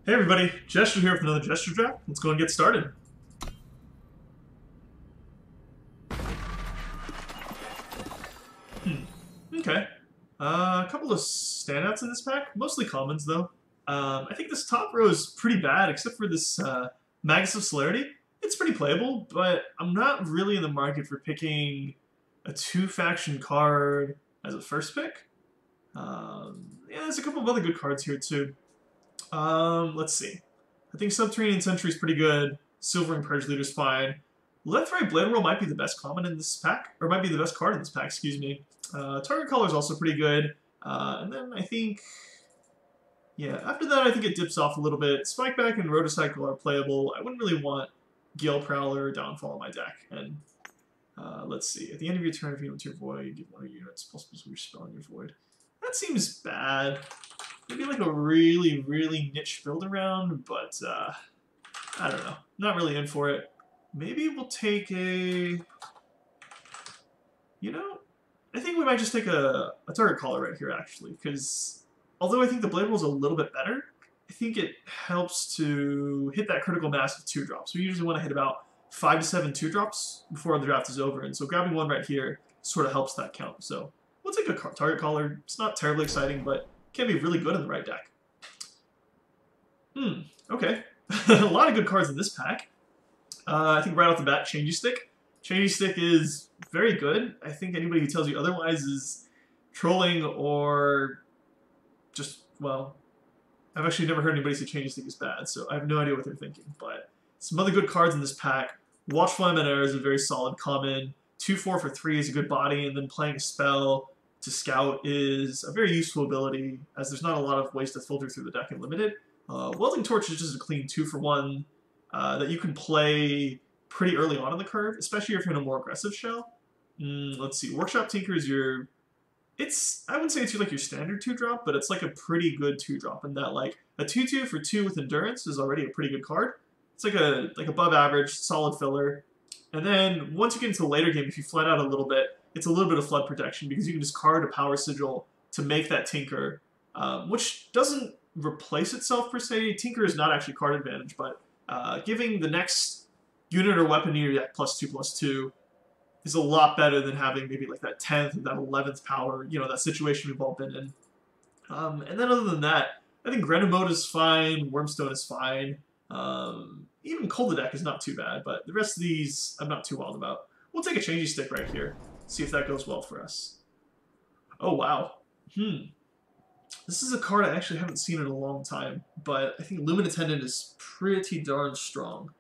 Hey everybody, Jesture here with another Jesture Draft. Let's go and get started. Okay. A couple of standouts in this pack, mostly commons though. I think this top row is pretty bad, except for this Magus of Celerity. It's pretty playable, but I'm not really in the market for picking a two-faction card as a first pick. Yeah, there's a couple of other good cards here too. Let's see. I think Subterranean Sentry is pretty good. Silvering Purge Leader is fine. Lethrite Blade Roll might be the best common in this pack, or might be the best card in this pack, excuse me. Target Color is also pretty good. And then I think, yeah, after that I think it dips off a little bit. Spikeback and Rotocycle are playable. I wouldn't really want Gale Prowler or Downfall in my deck. And let's see. At the end of your turn, if you enter your void, you give one of your units plus your spell in your void. That seems bad. Maybe like a really, really niche build around, but I don't know. Not really in for it. Maybe we'll take a... You know, I think we might just take a target caller right here, actually, because although I think the Blade Roll is a little bit better, I think it helps to hit that critical mass with 2-drops. We usually want to hit about 5 to 7 2-drops before the draft is over, and so grabbing one right here sort of helps that count. So we'll take a target caller. It's not terribly exciting, but can be really good in the right deck. Okay. A lot of good cards in this pack. I think right off the bat, Changey Stick. Changey Stick is very good. I think anybody who tells you otherwise is trolling or just, well, I've actually never heard anybody say Changey Stick is bad, so I have no idea what they're thinking. But some other good cards in this pack. Watchful Emanator is a very solid common. 2/4 for 3 is a good body, and then playing a spell to scout is a very useful ability, as there's not a lot of ways to filter through the deck and limited. Welding Torch is just a clean 2-for-1 that you can play pretty early on in the curve, especially if you're in a more aggressive shell. Let's see, Workshop Tinker is your... I wouldn't say it's like your standard 2-drop, but it's like a pretty good 2-drop in that like a 2/2 for 2 with Endurance is already a pretty good card. It's like above average, solid filler. And then once you get into the later game, if you flood out a little bit, it's a little bit of flood protection because you can discard a Power Sigil to make that Tinker, which doesn't replace itself per se. Tinker is not actually card advantage, but giving the next unit or weapon in your deck +2/+2 is a lot better than having maybe like that 10th and that 11th power, you know, that situation we've all been in. And then other than that, I think Grenomode is fine, Wormstone is fine. Even Koldedeck is not too bad, but the rest of these I'm not too wild about. We'll take a Changey Stick right here, see if that goes well for us. Oh, wow. This is a card I actually haven't seen in a long time, but I think Lumen Attendant is pretty darn strong.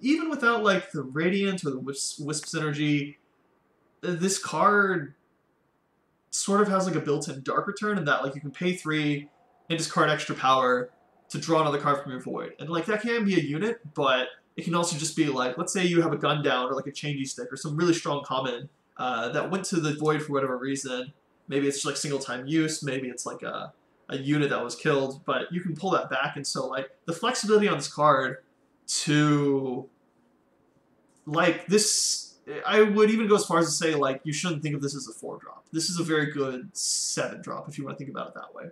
Even without like the Radiant or the Wisp's energy, this card sort of has like a built-in Dark Return in that like you can pay 3 and discard extra power to draw another card from your void. And like that can be a unit, but it can also just be like, let's say you have a gun down or like a Changey Stick or some really strong common that went to the void for whatever reason. Maybe it's just like single-time use, maybe it's like a unit that was killed, but you can pull that back, and so like the flexibility on this card to like this, I would even go as far as to say like you shouldn't think of this as a 4-drop. This is a very good 7-drop if you want to think about it that way.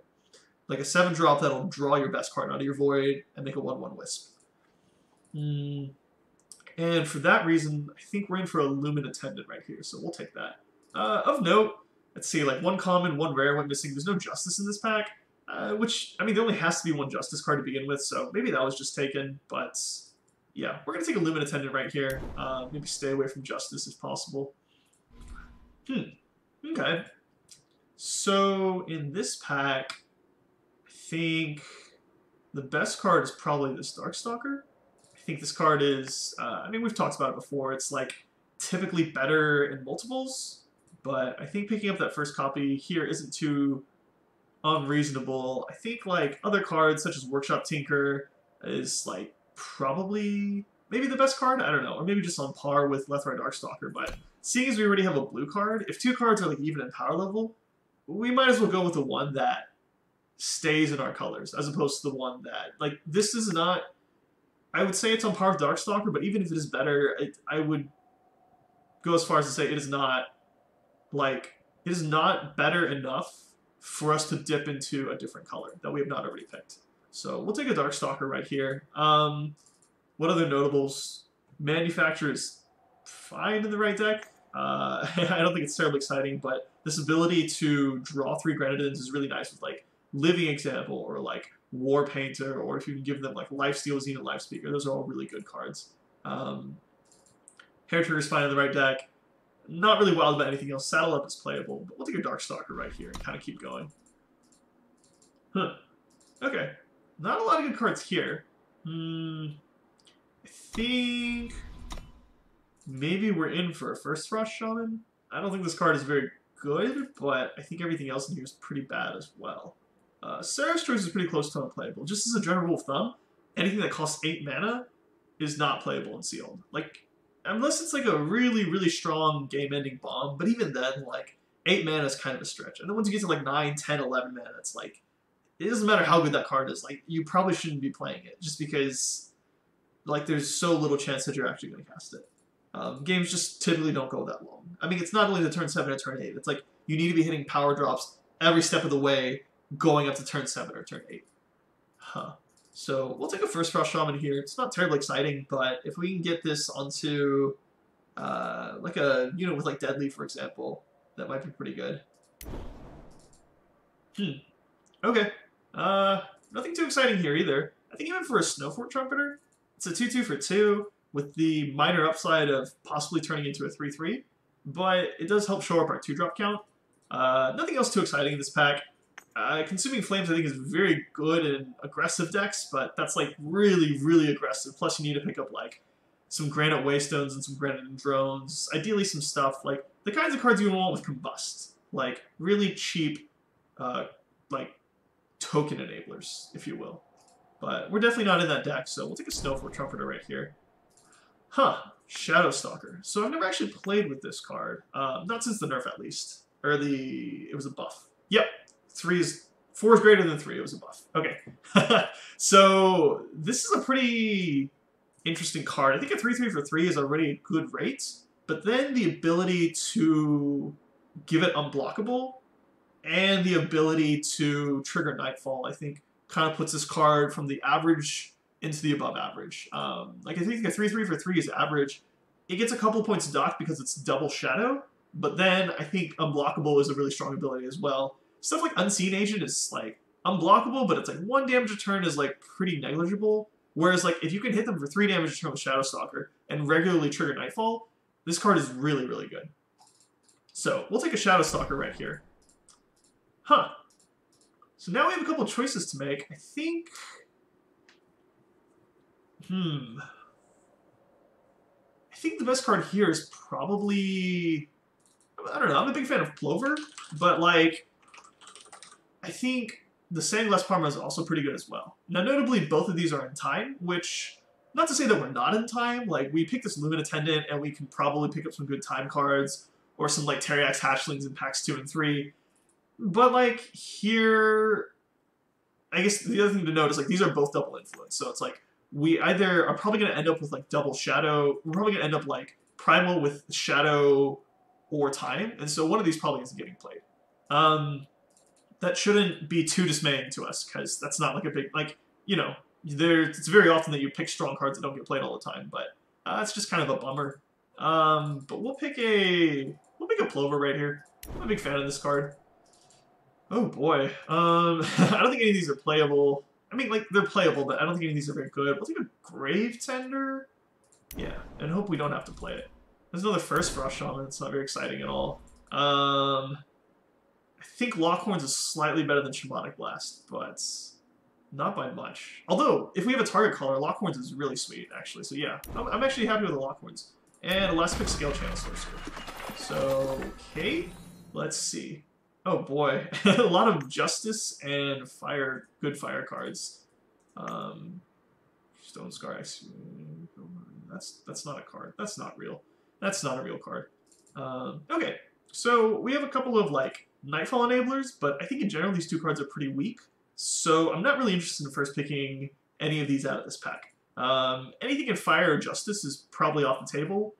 Like a 7-drop that'll draw your best card out of your void and make a 1/1 Wisp. And for that reason, I think we're in for a Lumen Attendant right here, so we'll take that. Of note, let's see, like 1 common, 1 rare went missing. There's no Justice in this pack, which, I mean, there only has to be 1 Justice card to begin with, so maybe that was just taken, but yeah, we're going to take a Lumen Attendant right here. Maybe stay away from Justice if possible. Okay. So, in this pack, I think the best card is probably this Darkstalker. I think this card is, I mean, we've talked about it before. It's like typically better in multiples, but I think picking up that first copy here isn't too unreasonable. I think like other cards such as Workshop Tinker is like probably maybe the best card. I don't know, or maybe just on par with Lethrite Darkstalker. But seeing as we already have a blue card, if 2 cards are like even in power level, we might as well go with the one that stays in our colors as opposed to the one that like this is not. I would say it's on par with Darkstalker, but even if it is better, I would go as far as to say it is not better enough for us to dip into a different color that we have not already picked. So we'll take a Darkstalker right here. What other notables? Manufacturer is fine in the right deck. I don't think it's terribly exciting, but this ability to draw 3 Grenadins is really nice with like Living Example or like War Painter, or if you can give them like Lifesteal, Zenith Life Speaker. Those are all really good cards. Hair Trigger is fine in the right deck. Not really wild about anything else. Saddle Up is playable, but we'll take a Darkstalker right here and kind of keep going. Huh. Okay. Not a lot of good cards here. I think maybe we're in for a First Frost Shaman. I don't think this card is very good, but I think everything else in here is pretty bad as well. Seraph's Choice is pretty close to unplayable. Just as a general rule of thumb, anything that costs 8 mana is not playable in Sealed. Like, unless it's like a really, really strong game-ending bomb, but even then, like, 8 mana is kind of a stretch. And then once you get to like 9, 10, 11 mana, it's like, it doesn't matter how good that card is. Like, you probably shouldn't be playing it, just because, like, there's so little chance that you're actually going to cast it. Games just typically don't go that long. I mean, it's not only the turn 7 or turn 8. It's like, you need to be hitting power drops every step of the way, going up to turn 7 or turn 8. Huh. So we'll take a First Frost Shaman here. It's not terribly exciting, but if we can get this onto like a unit with like Deadly, for example, that might be pretty good. Okay. Nothing too exciting here either. I think even for a Snowfort Trumpeter, it's a 2/2 for 2 with the minor upside of possibly turning into a 3/3, but it does help shore up our 2-drop count. Nothing else too exciting in this pack. Consuming Flames, I think, is very good in aggressive decks, but that's, like, really, really aggressive. Plus, you need to pick up, like, some Granite Waystones and some Granite Drones. Ideally, some stuff, like, the kinds of cards you want with Combust. Like, really cheap, like, token enablers, if you will. But we're definitely not in that deck, so we'll take a Snowfort Trumpeter right here. Huh. Shadowstalker. So I've never actually played with this card. Not since the nerf, at least. Or it was a buff. Yep. 4 is greater than 3. It was a buff. Okay. So this is a pretty interesting card. I think a 3/3 for 3 is already a good rate, but then the ability to give it unblockable and the ability to trigger Nightfall, I think, kind of puts this card from the average into the above average. Like, I think a 3/3 for 3 is average. It gets a couple points docked because it's double Shadow, but then I think unblockable is a really strong ability as well. Stuff like Unseen Agent is, like, unblockable, but it's, like, 1 damage a turn is, like, pretty negligible. Whereas, like, if you can hit them for 3 damage a turn with Shadowstalker and regularly trigger Nightfall, this card is really, really good. So, we'll take a Shadowstalker right here. Huh. So now we have a couple choices to make. I think... I think the best card here is probably... I don't know, I'm a big fan of Plover, but, like... I think the Sandglass Parma is also pretty good as well. Now, notably, both of these are in time, which, not to say that we're not in time, like, we picked this Lumen Attendant, and we can probably pick up some good time cards, or some, like, Teriax Hatchlings in packs 2 and 3. But, like, here, I guess the other thing to note is, like, these are both double influence, so it's like, we either are probably going to end up with, like, double Shadow, we're probably going to end up, like, Primal with Shadow or Time, and so one of these probably isn't getting played. That shouldn't be too dismaying to us, because that's not like a big, like, you know, it's very often that you pick strong cards that don't get played all the time, but it's just kind of a bummer. But we'll pick a Plover right here. I'm a big fan of this card. Oh boy. I don't think any of these are playable. I mean, like, they're playable, but I don't think any of these are very good. We'll take a Grave Tender. Yeah, and hope we don't have to play it. There's another First Frost Shaman. It's not very exciting at all. I think Lockhorns is slightly better than Shamanic Blast, but not by much. Although, if we have a target color, Lockhorns is really sweet, actually. So yeah, I'm actually happy with the Lockhorns. And a last pick Scale Channel Sorcerer. So, okay, let's see. Oh boy, a lot of Justice and good fire cards. Stone Scar X. That's not a card. That's not real. That's not a real card. Okay, so we have a couple of, like, Nightfall enablers, but I think in general these 2 cards are pretty weak, so I'm not really interested in first picking any of these out of this pack. Anything in Fire or Justice is probably off the table.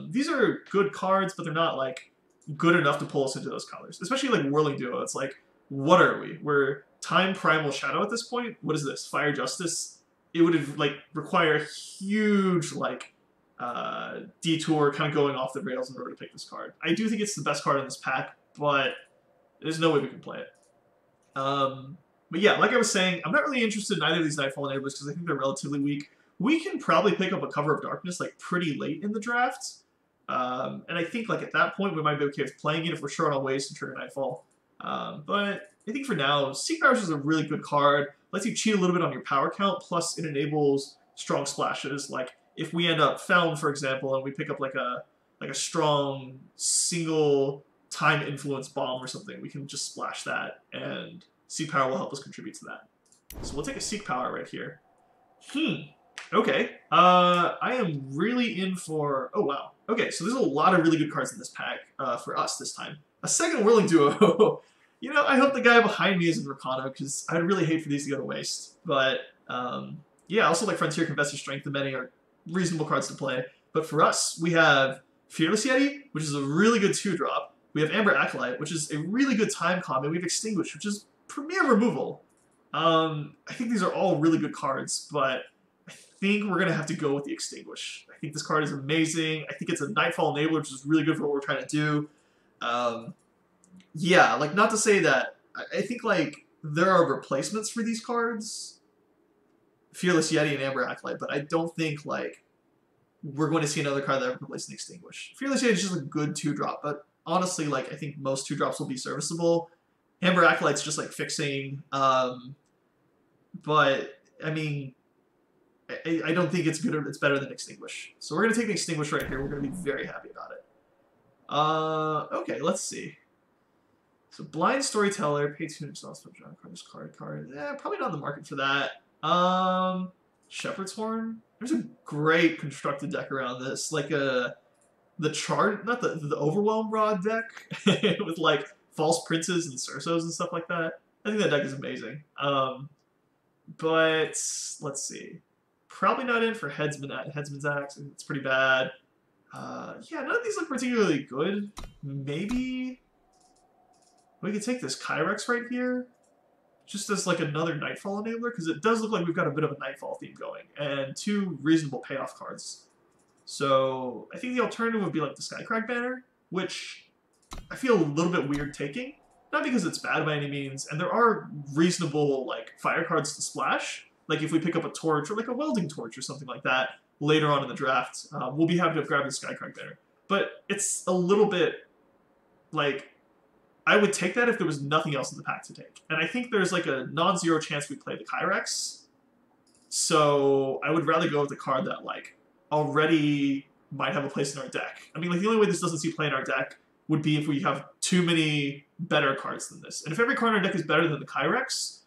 These are good cards, but they're not, like, good enough to pull us into those colors. Especially, like, Whirling Duo. It's like, what are we? We're Time Primal Shadow at this point. What is this? Fire Justice. It would have like require a huge like detour kind of going off the rails in order to pick this card. I do think it's the best card in this pack, but there's no way we can play it. But yeah, like I was saying, I'm not really interested in either of these Nightfall Enablers because I think they're relatively weak. We can probably pick up a Cover of Darkness like pretty late in the draft. And I think like at that point we might be okay with playing it if we're short on ways to trigger Nightfall. But I think for now, Seek Powers is a really good card. Lets you cheat a little bit on your power count, plus it enables strong splashes. Like if we end up Feln, for example, and we pick up like a strong single time influence bomb or something, we can just splash that, and Seek Power will help us contribute to that. So we'll take a Seek Power right here. Okay. I am really in for... Oh, wow. Okay, so there's a lot of really good cards in this pack for us this time. A second Whirling Duo. You know, I hope the guy behind me isn't Rakano, because I'd really hate for these to go to waste. But, yeah, also like Frontier Confessor, Strength of Many are reasonable cards to play. But for us, we have Fearless Yeti, which is a really good 2-drop. We have Amber Acolyte, which is a really good time combo. We have Extinguish, which is premier removal. I think these are all really good cards, but I think we're going to have to go with the Extinguish. I think this card is amazing. I think it's a Nightfall Enabler, which is really good for what we're trying to do. Yeah, like, not to say that... I think, like, there are replacements for these cards. Fearless Yeti and Amber Acolyte, but I don't think, like, we're going to see another card that ever replaces an Extinguish. Fearless Yeti is just a good 2-drop, but honestly, like, I think most 2-drops will be serviceable. Amber Acolyte's just, like, fixing, but, I mean, I don't think it's good or it's better than Extinguish. So we're going to take the Extinguish right here. We're going to be very happy about it. Okay, let's see. So Blind Storyteller, pay 2 exhaust John card. Yeah, probably not in the market for that. Shepherd's Horn. There's a great constructed deck around this. Like the Overwhelm Rod deck with like False Princes and Cersos and stuff like that. I think that deck is amazing. But let's see. Probably not in for Headsman's Axe. It's pretty bad. Yeah, none of these look particularly good. Maybe we could take this Kyrex right here, just as like another Nightfall Enabler, because it does look like we've got a bit of a Nightfall theme going, and 2 reasonable payoff cards. So I think the alternative would be like the Skycrack Banner, which I feel a little bit weird taking. Not because it's bad by any means, and there are reasonable like fire cards to splash. Like if we pick up a torch or like a welding torch or something like that later on in the draft, we'll be happy to grab the Skycrack Banner. But it's a little bit like, I would take that if there was nothing else in the pack to take. And I think there's like a non-zero chance we play the Kyrex. So I would rather go with a card that like already might have a place in our deck. I mean, like the only way this doesn't see play in our deck would be if we have too many better cards than this. And if every card in our deck is better than the Kyrex,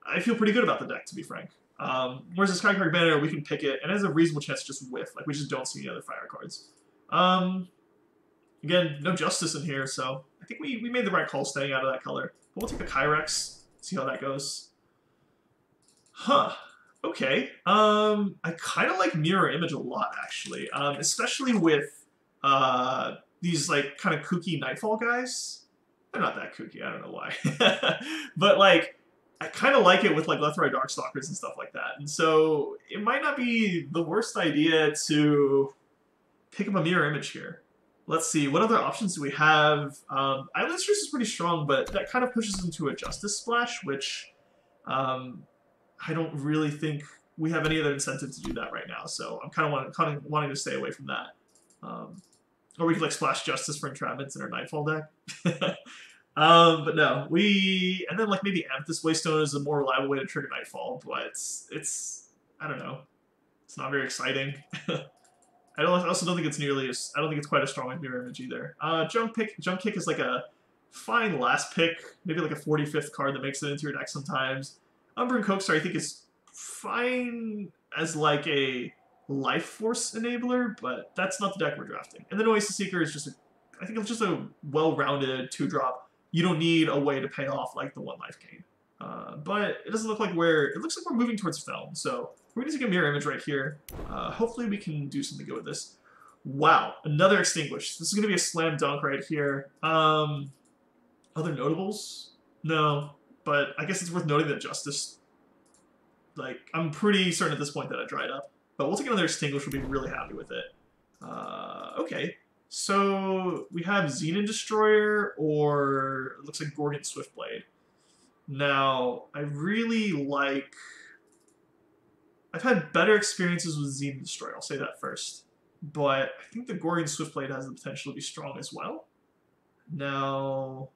I feel pretty good about the deck, to be frank. Whereas the Skycrack Banner, we can pick it, and it has a reasonable chance to just whiff. Like, we just don't see any other fire cards. Again, no Justice in here, so I think we made the right call staying out of that color. But we'll take the Kyrex, see how that goes. Huh. Okay. I kind of like Mirror Image a lot, actually. Especially with these, like, kind of kooky Nightfall guys. They're not that kooky, I don't know why. But, like, I kind of like it with, like, Lethrai Darkstalkers and stuff like that. And so it might not be the worst idea to pick up a Mirror Image here. Let's see, what other options do we have? Island Stress is pretty strong, but that kind of pushes into a Justice Splash, which I don't really think we have any other incentive to do that right now. So I'm kind of wanting to stay away from that. Or we could like splash Justice for entrapments in our Nightfall deck. But no, and then like maybe Amethyst Waystone is a more reliable way to trigger Nightfall, but it's I don't know, it's not very exciting. I also don't think it's I don't think it's quite as strong as Mirror Image either. Jump Kick is like a fine last pick, maybe like a 45th card that makes it into your deck sometimes. Umbran Coaxer I think is fine as like a Life Force enabler, but that's not the deck we're drafting. And then Oasis Seeker is just I think it's just a well-rounded 2-drop. You don't need a way to pay off like the 1 life gain. But it doesn't look like it looks like we're moving towards Feln, so we're going to take a Mirror Image right here. Hopefully we can do something good with this. Wow, another Extinguish. This is going to be a slam dunk right here. Other notables? No. but I guess it's worth noting that Justice, like, I'm pretty certain at this point that it dried up. But we'll take another Extinguish, we'll be really happy with it. Okay. So we have Xenon Destroyer, or it looks like Gorgon Swiftblade. Now, I really like... I've had better experiences with Xenon Destroyer, I'll say that first. But I think the Gorgon Swiftblade has the potential to be strong as well. Now,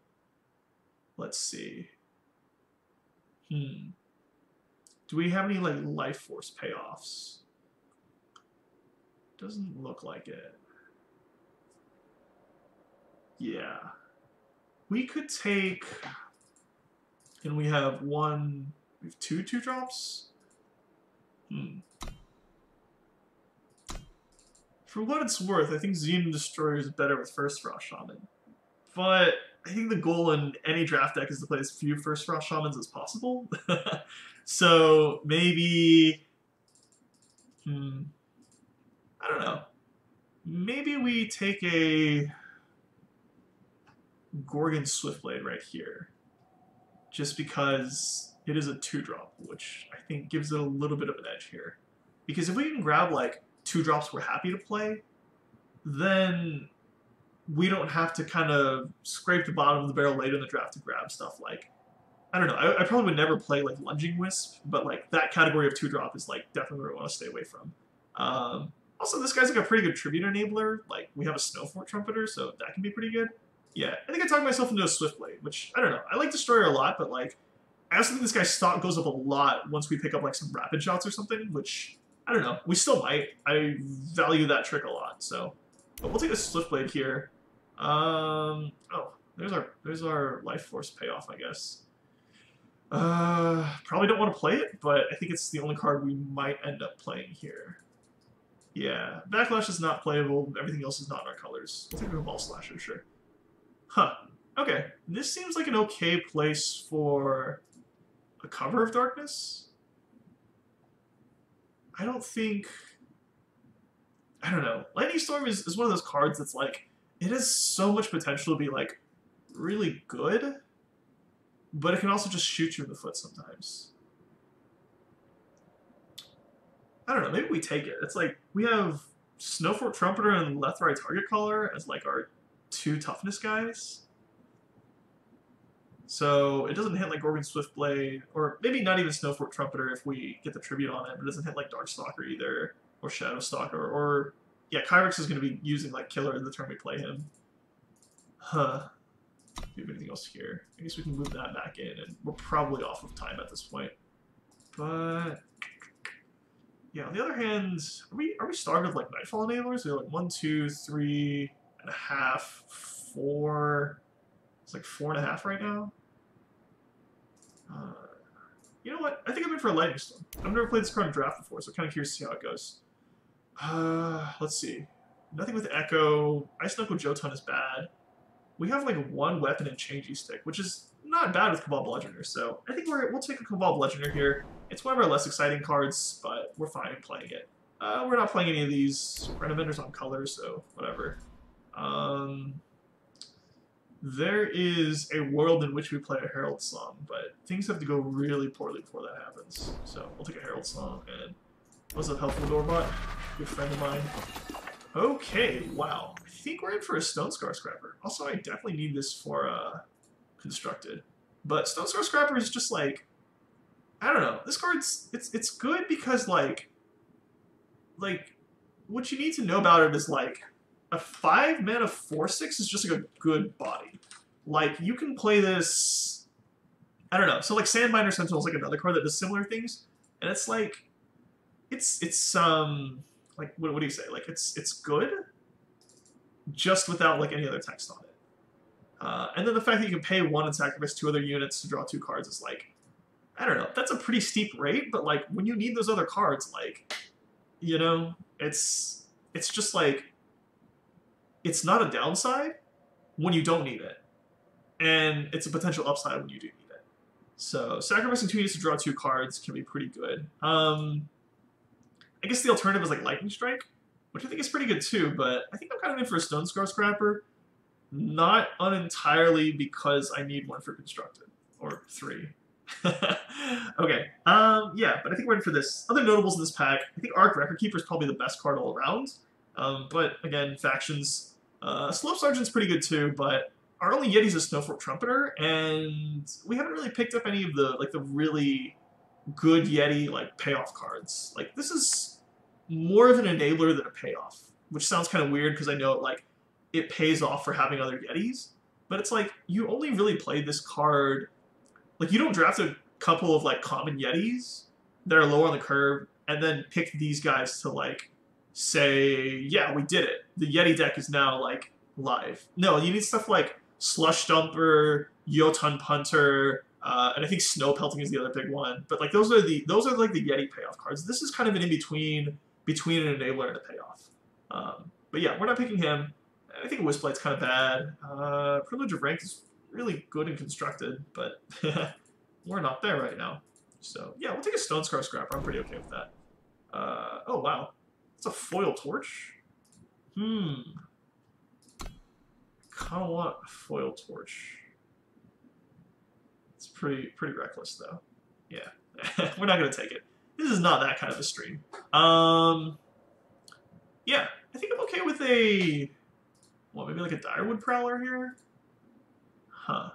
let's see. Do we have any, like, Life Force payoffs? Doesn't look like it. Yeah. We could take... And we have one... We have two 2-drops? For what it's worth, I think Xenon Destroyer is better with First Frost Shaman. But I think the goal in any draft deck is to play as few First Frost Shamans as possible. So maybe... I don't know. Maybe we take a Gorgon Swiftblade right here. Just because it is a 2-drop, which I think gives it a little bit of an edge here. Because if we can grab, like, 2-drops we're happy to play, then we don't have to kind of scrape the bottom of the barrel later in the draft to grab stuff like... I don't know, I probably would never play, like, Lunging Wisp, but, like, that category of 2-drop is, like, definitely where I want to stay away from. Also, this guy's, like, a pretty good Tribute Enabler. Like, we have a Snowfort Trumpeter, so that can be pretty good. Yeah, I think I talked myself into a Swiftblade, which, I don't know, I like Destroyer a lot, but, like, I also think this guy's stock goes up a lot once we pick up, like, some Rapid Shots or something, which, I don't know, we still might. I value that trick a lot, so. But we'll take a Swiftblade here. Oh, there's our Life Force payoff, I guess. Probably don't want to play it, but I think it's the only card we might end up playing here. Yeah, Backlash is not playable, everything else is not in our colors. We'll take a Ball Slasher, sure. Huh. Okay, this seems like an okay place for a Cover of Darkness. I don't know. Lightning Storm is one of those cards that's like, it has so much potential to be like really good, but it can also just shoot you in the foot sometimes. I don't know, maybe we take it. It's like, we have Snowfort Trumpeter and Lethrai Target Caller as like our 2 toughness guys. So it doesn't hit like Gorgon Swiftblade, or maybe not even Snowfort Trumpeter if we get the Tribute on it, but it doesn't hit like Darkstalker either, or Shadow Stalker, or... Yeah, Kyrex is going to be using like Killer the turn we play him. Huh. Do we have anything else here? I guess we can move that back in, and we're probably off of time at this point. But... Yeah, on the other hand, are we starved of like Nightfall Enablers? We have like 1, 2, 3.5, 4... It's like 4.5 right now. You know what? I think I'm in for a Lightning Storm. I've never played this card in draft before, so I'm kind of curious to see how it goes. Let's see. Nothing with Echo. Ice Knuckle Jotun is bad. We have like 1 weapon and Changey Stick, which is not bad with Cabal Bludgeoner, so I think we'll take a Cabal Bludgeoner here. It's one of our less exciting cards, but we're fine playing it. We're not playing any of these Renovenders on color, so whatever. There is a world in which we play a Herald Song, but things have to go really poorly before that happens. So we'll take a Herald Song, and what's up, Helpful Doorbot? Good friend of mine. Okay, wow. I think we're in for a Stone Scar Scrapper. Also, I definitely need this for Constructed. But Stone Scar Scrapper is just like, I don't know. This card's it's good because like what you need to know about it is like a 5-mana 4/6 is just like a good body. Like you can play this, I don't know. So like Sandbinder Sentinel is like another card that does similar things, and it's like it's like what do you say? Like it's good, just without like any other text on it. And then the fact that you can pay 1 and sacrifice 2 other units to draw 2 cards is like, I don't know. That's a pretty steep rate, but like when you need those other cards, like, you know, it's just like, it's not a downside when you don't need it, and it's a potential upside when you do need it. So sacrificing 2 units to draw 2 cards can be pretty good. I guess the alternative is like Lightning Strike, which I think is pretty good too, but I think I'm kind of in for a Stone Scar Scrapper. Not unentirely because I need one for Constructed. or 3. Okay. Yeah, but I think we're in for this. Other notables in this pack, I think Arc Record Keeper is probably the best card all around. But again, factions. Slope Sergeant's pretty good too, but our only Yeti's a Snowfort Trumpeter, and we haven't really picked up any of the really good Yeti payoff cards. Like this is more of an enabler than a payoff, which sounds kind of weird because I know it pays off for having other Yetis, but it's like you only really played this card. Like you don't draft a couple of common Yetis that are low on the curve and then pick these guys to say, yeah, we did it. The Yeti deck is now live. No, you need stuff like Slush Dumper, Jotun Punter, and I think Snow Pelting is the other big one. But those are the Yeti payoff cards. This is kind of an in between an enabler and a payoff. But yeah, we're not picking him. I think Wisplate's kind of bad. Privilege of Rank is really good and constructed, but we're not there right now. So yeah, we'll take a Stone Scar Scrapper. I'm pretty okay with that. Oh wow, it's a foil torch. Kind of want a foil torch. It's pretty reckless though. Yeah, we're not gonna take it. This is not that kind of a stream. Yeah, I think I'm okay with a maybe a Direwood Prowler here. Huh.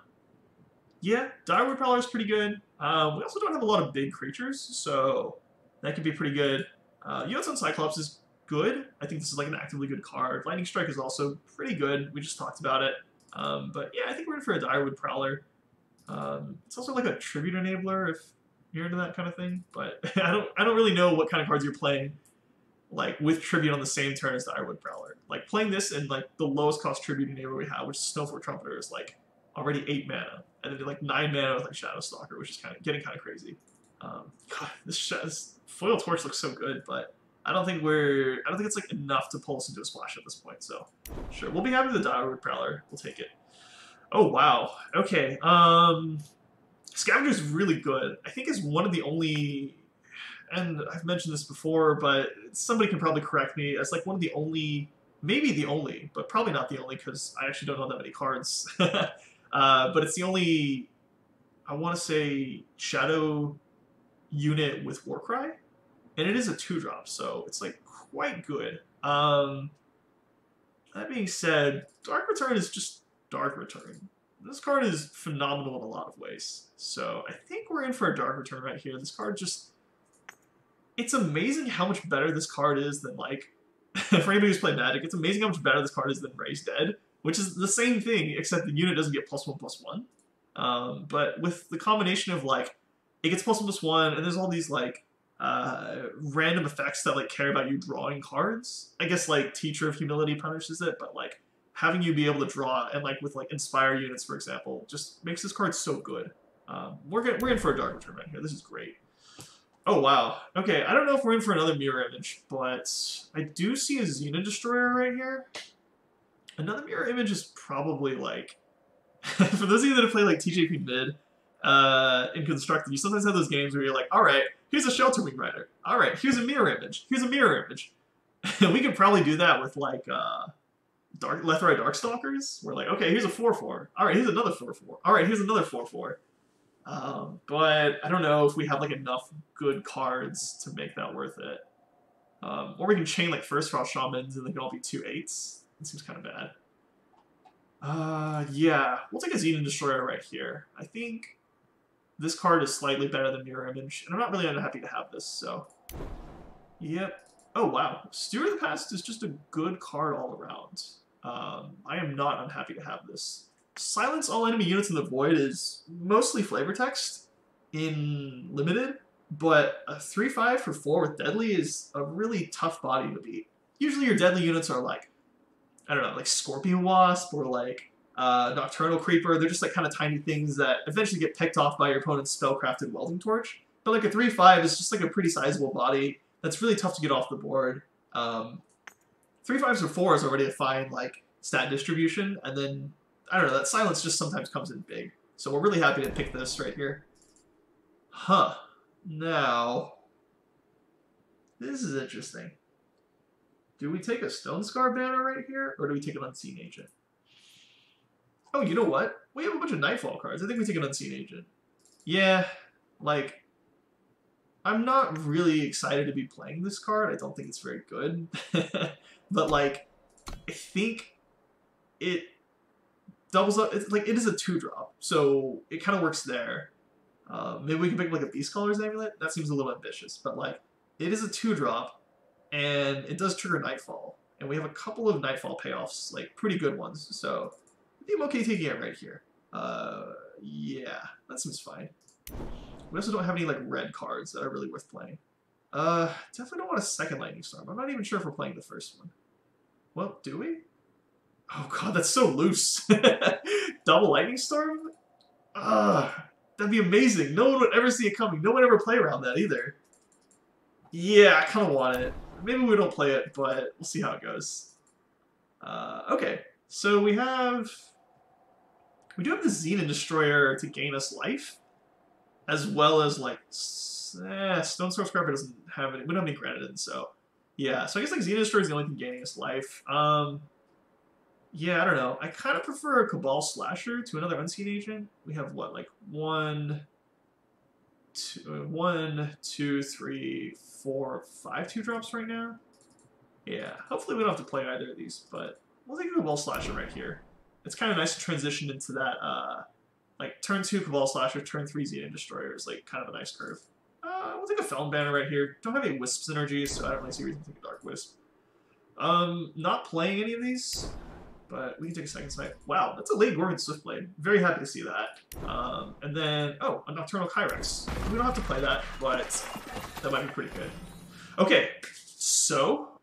Yeah, Direwood Prowler is pretty good. We also don't have a lot of big creatures, so that could be pretty good. Jotun Cyclops is good. I think this is an actively good card. Lightning Strike is also pretty good. We just talked about it. But yeah, I think we're in for a Direwood Prowler. It's also a Tribute Enabler if you're into that kind of thing. But I don't really know what kind of cards you're playing with Tribute on the same turn as Direwood Prowler. Playing this and the lowest cost Tribute Enabler we have, which is Snowfort Trumpeter, is already 8 mana, and then 9 mana with Shadowstalker, which is getting kind of crazy. God, this foil torch looks so good, but I don't think it's enough to pull us into a splash at this point. So sure, we'll be happy with the Direwood Prowler. We'll take it. Oh wow. Okay. Scavenger's really good. I think is one of the only, and I've mentioned this before, but somebody can probably correct me, as one of the only, maybe the only, but probably not the only because I actually don't know that many cards. But it's the only, I want to say, shadow unit with Warcry, and it is a 2-drop, so it's quite good. That being said, Dark Return is just Dark Return. This card is phenomenal in a lot of ways, so I think we're in for a Dark Return right here. This card just, it's amazing how much better this card is than for anybody who's played Magic, it's amazing how much better this card is than Raise Dead, which is the same thing, except the unit doesn't get +1/+1. But with the combination of it gets +1/+1, and there's all these random effects that care about you drawing cards. I guess Teacher of Humility punishes it, but having you be able to draw and with Inspire units, for example, just makes this card so good. We're in for a Dark Return right here. This is great. Oh wow. Okay, I don't know if we're in for another Mirror Image, but I do see a Xena Destroyer right here. Another Mirror Image is probably for those of you that have played TJP mid in Constructed, you sometimes have those games where you're alright, here's a Shelter Wing Rider. Alright, here's a Mirror Image. Here's a Mirror Image. We could probably do that with Lethrai Darkstalkers. We're okay, here's a 4/4. Alright, here's another 4/4. Alright, here's another 4/4. But I don't know if we have enough good cards to make that worth it. Or we can chain First Frost Shamans and they can all be 2/8. It seems kind of bad. Yeah, we'll take a Xena Destroyer right here. I think this card is slightly better than Mirror Image, and I'm not really unhappy to have this, so. Yep. Oh wow, Steward of the Past is just a good card all around. I am not unhappy to have this. Silence all enemy units in the Void is mostly flavor text in Limited, but a 3/5 for 4 with Deadly is a really tough body to beat. Usually your Deadly units are I don't know, Scorpion Wasp or Nocturnal Creeper. They're just kind of tiny things that eventually get picked off by your opponent's spellcrafted Welding Torch. But a 3/5 is just a pretty sizable body that's really tough to get off the board. 3/5s or 4 is already a fine stat distribution, and then I don't know, that silence just sometimes comes in big. So we're really happy to pick this right here. Huh. Now, this is interesting. Do we take a Stone Scar banner right here, or do we take an Unseen Agent? Oh, you know what? We have a bunch of Nightfall cards. I think we take an Unseen Agent. Yeah, like, I'm not really excited to be playing this card. I don't think it's very good. But, like, I think it doubles up. It's like, it is a 2-drop, so it kind of works there. Maybe we can pick, like, a Beast Caller's Amulet? That seems a little ambitious, but, like, it is a 2-drop, and it does trigger Nightfall. And we have a couple of Nightfall payoffs, like, pretty good ones, so I think I'm okay taking it right here. Yeah, that seems fine. We also don't have any, like, red cards that are really worth playing. Definitely don't want a second Lightning Storm. I'm not even sure if we're playing the first one. Well, do we? Oh god, that's so loose. Double Lightning Storm? That'd be amazing. No one would ever see it coming. No one ever play around that either. Yeah, I kind of want it. Maybe we don't play it, but we'll see how it goes. Okay, so we do have the Xenon Destroyer to gain us life, as well as, like, Stone Sword Scrapper doesn't have any. We don't have any granite, so yeah. So I guess, like, Xenon Destroyer is the only thing gaining us life. Yeah, I don't know. I kind of prefer a Cabal Slasher to another Unseen Agent. We have what, like 1, 2, 3, 4, 5 2-drops right now. Yeah, hopefully we don't have to play either of these, but we'll take a Cabal Slasher right here. It's kind of nice to transition into that, like, turn 2 Cabal Slasher, turn 3 Xenon Destroyer is, like, kind of a nice curve. We'll take a Felon Banner right here. Don't have any Wisp synergy, so I don't really see a reason to take a Dark Wisp. Not playing any of these, but we can take a Second Sight. Wow, that's a late Gorgon Swiftblade. Very happy to see that. And then, oh, a Nocturnal Kyrex. We don't have to play that, but that might be pretty good. Okay, so,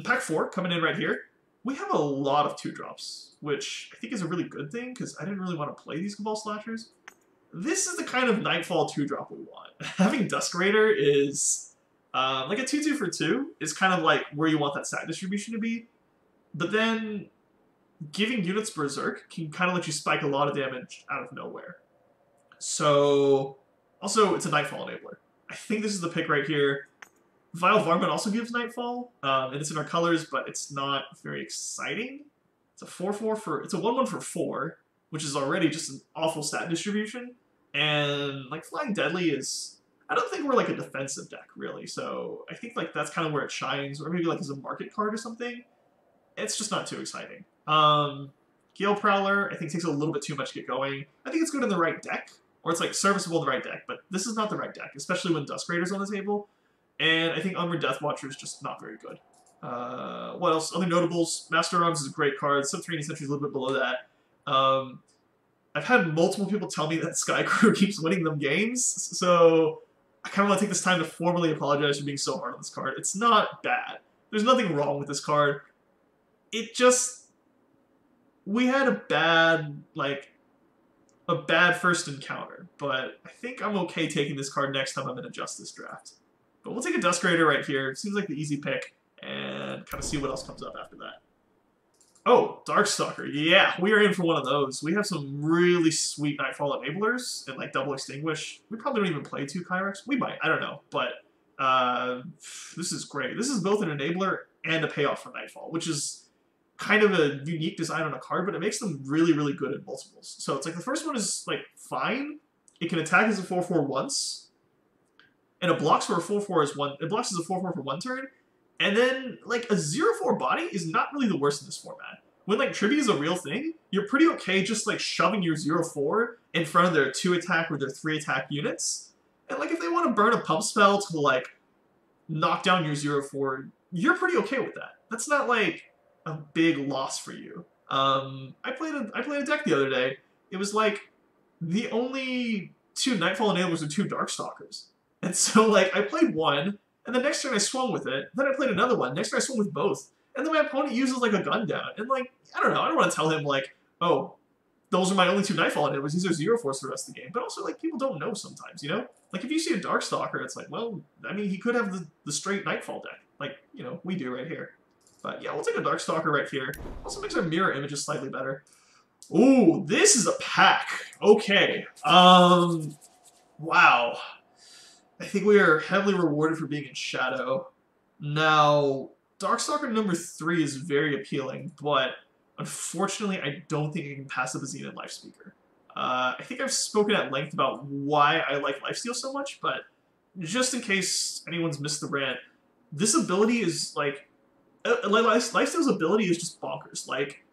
pack 4 coming in right here. We have a lot of 2-drops, which I think is a really good thing, because I didn't really want to play these Cabal Slashers. This is the kind of Nightfall 2-drop we want. Having Dusk Raider is, like a 2/2 for 2 is kind of like where you want that stat distribution to be. But then, giving units Berserk can kind of let you spike a lot of damage out of nowhere. So, also, it's a Nightfall enabler. I think this is the pick right here. Vile Varmint also gives Nightfall, and it's in our colors, but it's not very exciting. It's a 4/4 for, it's a 1/1 for 4, which is already just an awful stat distribution. And, like, Flying Deadly is, I don't think we're, like, a defensive deck, really. So, I think, like, that's kind of where it shines, or maybe, like, as a market card or something. It's just not too exciting. Gale Prowler, I think, takes a little bit too much to get going. I think it's good in the right deck, or it's, like, serviceable in the right deck, but this is not the right deck, especially when Dusk Raider's on the table. And I think Umbra Deathwatcher is just not very good. What else? Other notables. Master Arms is a great card. Subterranean Sentry is a little bit below that. I've had multiple people tell me that Sky Crew keeps winning them games, so I kind of want to take this time to formally apologize for being so hard on this card. It's not bad. There's nothing wrong with this card. It just... We had a bad first encounter, but I think I'm okay taking this card next time I'm in a Justice draft. But we'll take a Dusk Raider right here. Seems like the easy pick, and kind of see what else comes up after that. Oh, Darkstalker. Yeah, we are in for one of those. We have some really sweet Nightfall enablers and, like, Double Extinguish. We probably don't even play 2 Kyrex. We might. I don't know. But this is great. This is both an enabler and a payoff for Nightfall, which is kind of a unique design on a card, but it makes them really, really good at multiples. So it's like the first one is, like, fine. It can attack as a 4/4 once, and it blocks for a 4/4 as one. It blocks as a 4/4 for 1 turn. And then, like, a 0/4 body is not really the worst in this format. When, like, Tribute is a real thing, you're pretty okay just, like, shoving your 0/4 in front of their 2-attack or their 3-attack units. And, like, if they want to burn a pump spell to, like, knock down your 0/4, you're pretty okay with that. That's not, like, a big loss for you. I played a deck the other day. It was, like, the only 2 Nightfall enablers and 2 Darkstalkers. And so, like, I played one, and the next turn I swung with it. Then I played another one. Next turn I swung with both. And then my opponent uses, like, a gun down. And, like, I don't know. I don't want to tell him, like, oh, those are my only 2 Nightfall enablers. These are 0/4s for the rest of the game. But also, like, people don't know sometimes, you know? Like, if you see a Darkstalker, it's like, well, I mean, he could have the straight Nightfall deck. Like, you know, we do right here. But, yeah, we'll take a Darkstalker right here. Also makes our mirror images slightly better. Ooh, this is a pack. Okay. Wow. I think we are heavily rewarded for being in Shadow. Now, Darkstalker number 3 is very appealing, but Unfortunately, I don't think I can pass up a Zenith Life Speaker. I think I've spoken at length about why I like Lifesteal so much, but just in case anyone's missed the rant, this ability is like Lifesteal's ability is just bonkers. Like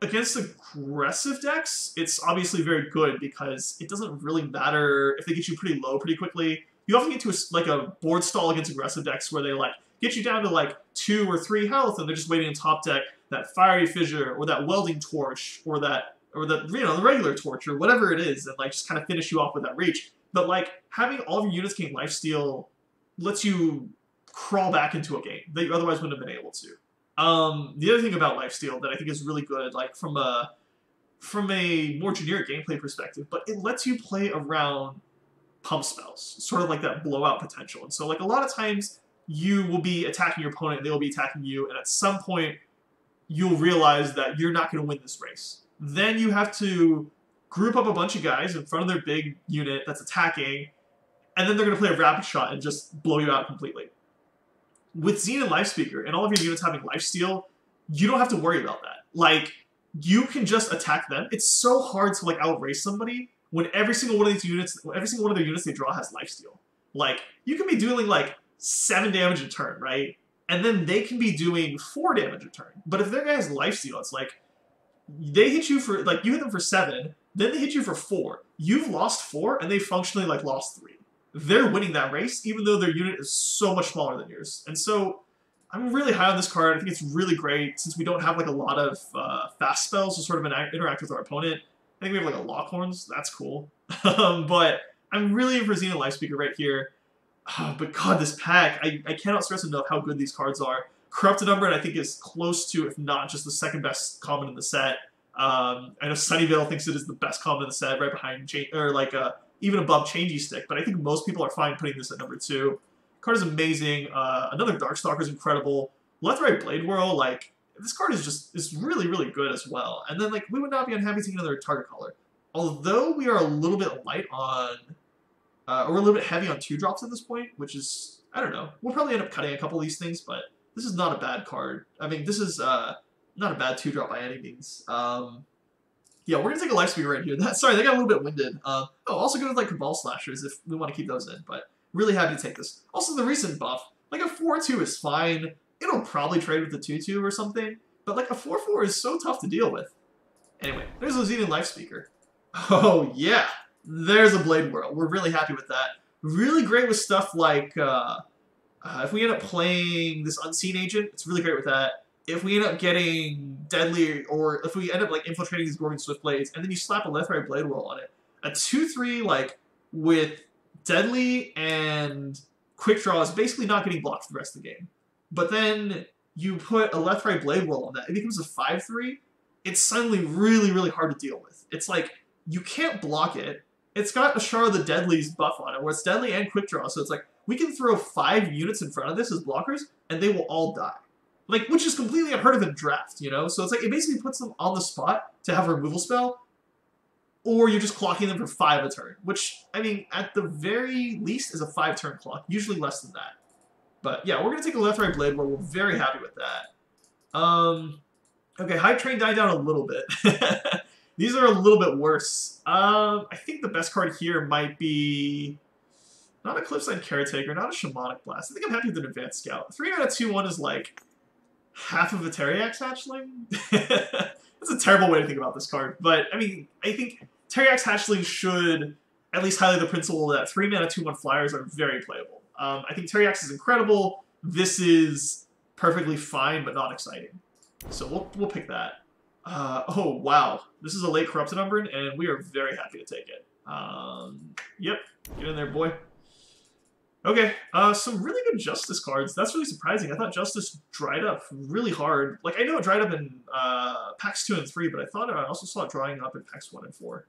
against aggressive decks, it's obviously very good because it doesn't really matter if they get you pretty low pretty quickly. You often get to a board stall against aggressive decks where they like get you down to like 2 or 3 health, and they're just waiting in top deck that Fiery Fissure or that Welding Torch or the regular torch or whatever it is, and like just kind of finish you off with that reach. But like having all of your units getting lifesteal lets you crawl back into a game that you otherwise wouldn't have been able to. The other thing about lifesteal that I think is really good, like from a more generic gameplay perspective, but it lets you play around pump spells, sort of like that blowout potential. And so like a lot of times you will be attacking your opponent, they will be attacking you, and at some point you'll realize that you're not going to win this race. Then you have to group up a bunch of guys in front of their big unit that's attacking, and then they're going to play a rapid shot and just blow you out completely. With Zenith Life Speaker and all of your units having lifesteal, you don't have to worry about that. Like, you can just attack them. It's so hard to like outrace somebody when every single one of these units, every single one of their units they draw has lifesteal. Like, you can be dealing like 7 damage a turn, right? And then they can be doing 4 damage a turn. But if their guy has lifesteal, it's like they hit you for like you hit them for 7, then they hit you for 4. You've lost 4, and they functionally like lost 3. They're winning that race, even though their unit is so much smaller than yours. And so I'm really high on this card. I think it's really great since we don't have like a lot of fast spells to sort of interact with our opponent. I think we have like a Lockhorns. That's cool. But I'm really in for Zenith Life Speaker right here. But God, this pack, I cannot stress enough how good these cards are. Corrupted Umbreon, I think, is close to, if not just the second best common in the set. I know Sunnyvale thinks it is the best common in the set, right behind, even above Changey Stick, but I think most people are fine putting this at number 2. Card is amazing. Another Darkstalker is incredible. Left Right Blade Whirl, like, this card is really, really good as well. And then, like, we would not be unhappy taking another target color. Although we are a little bit light on, or a little bit heavy on 2-drops at this point, which is, I don't know. We'll probably end up cutting a couple of these things, but this is not a bad card. I mean, this is not a bad 2-drop by any means. Yeah, we're going to take a Life Speaker right here. Sorry, they got a little bit winded. Also good with, like, Cabal Slashers if we want to keep those in, but really happy to take this. Also, the recent buff, like, a 4-2 is fine. It'll probably trade with the 2-2 or something, but, like, a 4-4 is so tough to deal with. Anyway, there's a Zenith Life Speaker. Oh, yeah. There's a Blade Whirl. We're really happy with that. Really great with stuff like, if we end up playing this Unseen Agent, it's really great with that. If we end up getting Deadly, or if we end up like infiltrating these Gorgon Swiftblades, and then you slap a Left Right Blade Whirl on it, a 2-3 like with Deadly and Quick Draw is basically not getting blocked for the rest of the game. But then you put a Left Right Blade Whirl on that, it becomes a 5-3. It's suddenly really, really hard to deal with. It's like you can't block it. It's got Ashara the Deadly's buff on it, where it's Deadly and Quick Draw, so it's like we can throw 5 units in front of this as blockers, and they will all die. Like, which is completely unheard of in draft, you know? So it's like, it basically puts them on the spot to have a removal spell, or you're just clocking them for 5 a turn, which, I mean, at the very least is a 5-turn clock, usually less than that. But yeah, we're going to take a Left Right Blade, where we're very happy with that. Okay, Hype Train died down a little bit. These are a little bit worse. I think the best card here might be not a Cliffside Caretaker, not a Shamanic Blast. I think I'm happy with an Advanced Scout. 3 out of 2-1 is like half of a Teriax Hatchling? That's a terrible way to think about this card. But, I mean, I think Teriax Hatchling should at least highlight the principle that 3 mana 2-1 flyers are very playable. I think Teriax is incredible. This is perfectly fine, but not exciting. So we'll pick that. Oh, wow. This is a late Corrupted Umbreon, and we are very happy to take it. Yep. Get in there, boy. Okay, some really good Justice cards. That's really surprising. I thought Justice dried up really hard. Like, I know it dried up in packs 2 and 3, but I thought I also saw it drying up in packs 1 and 4.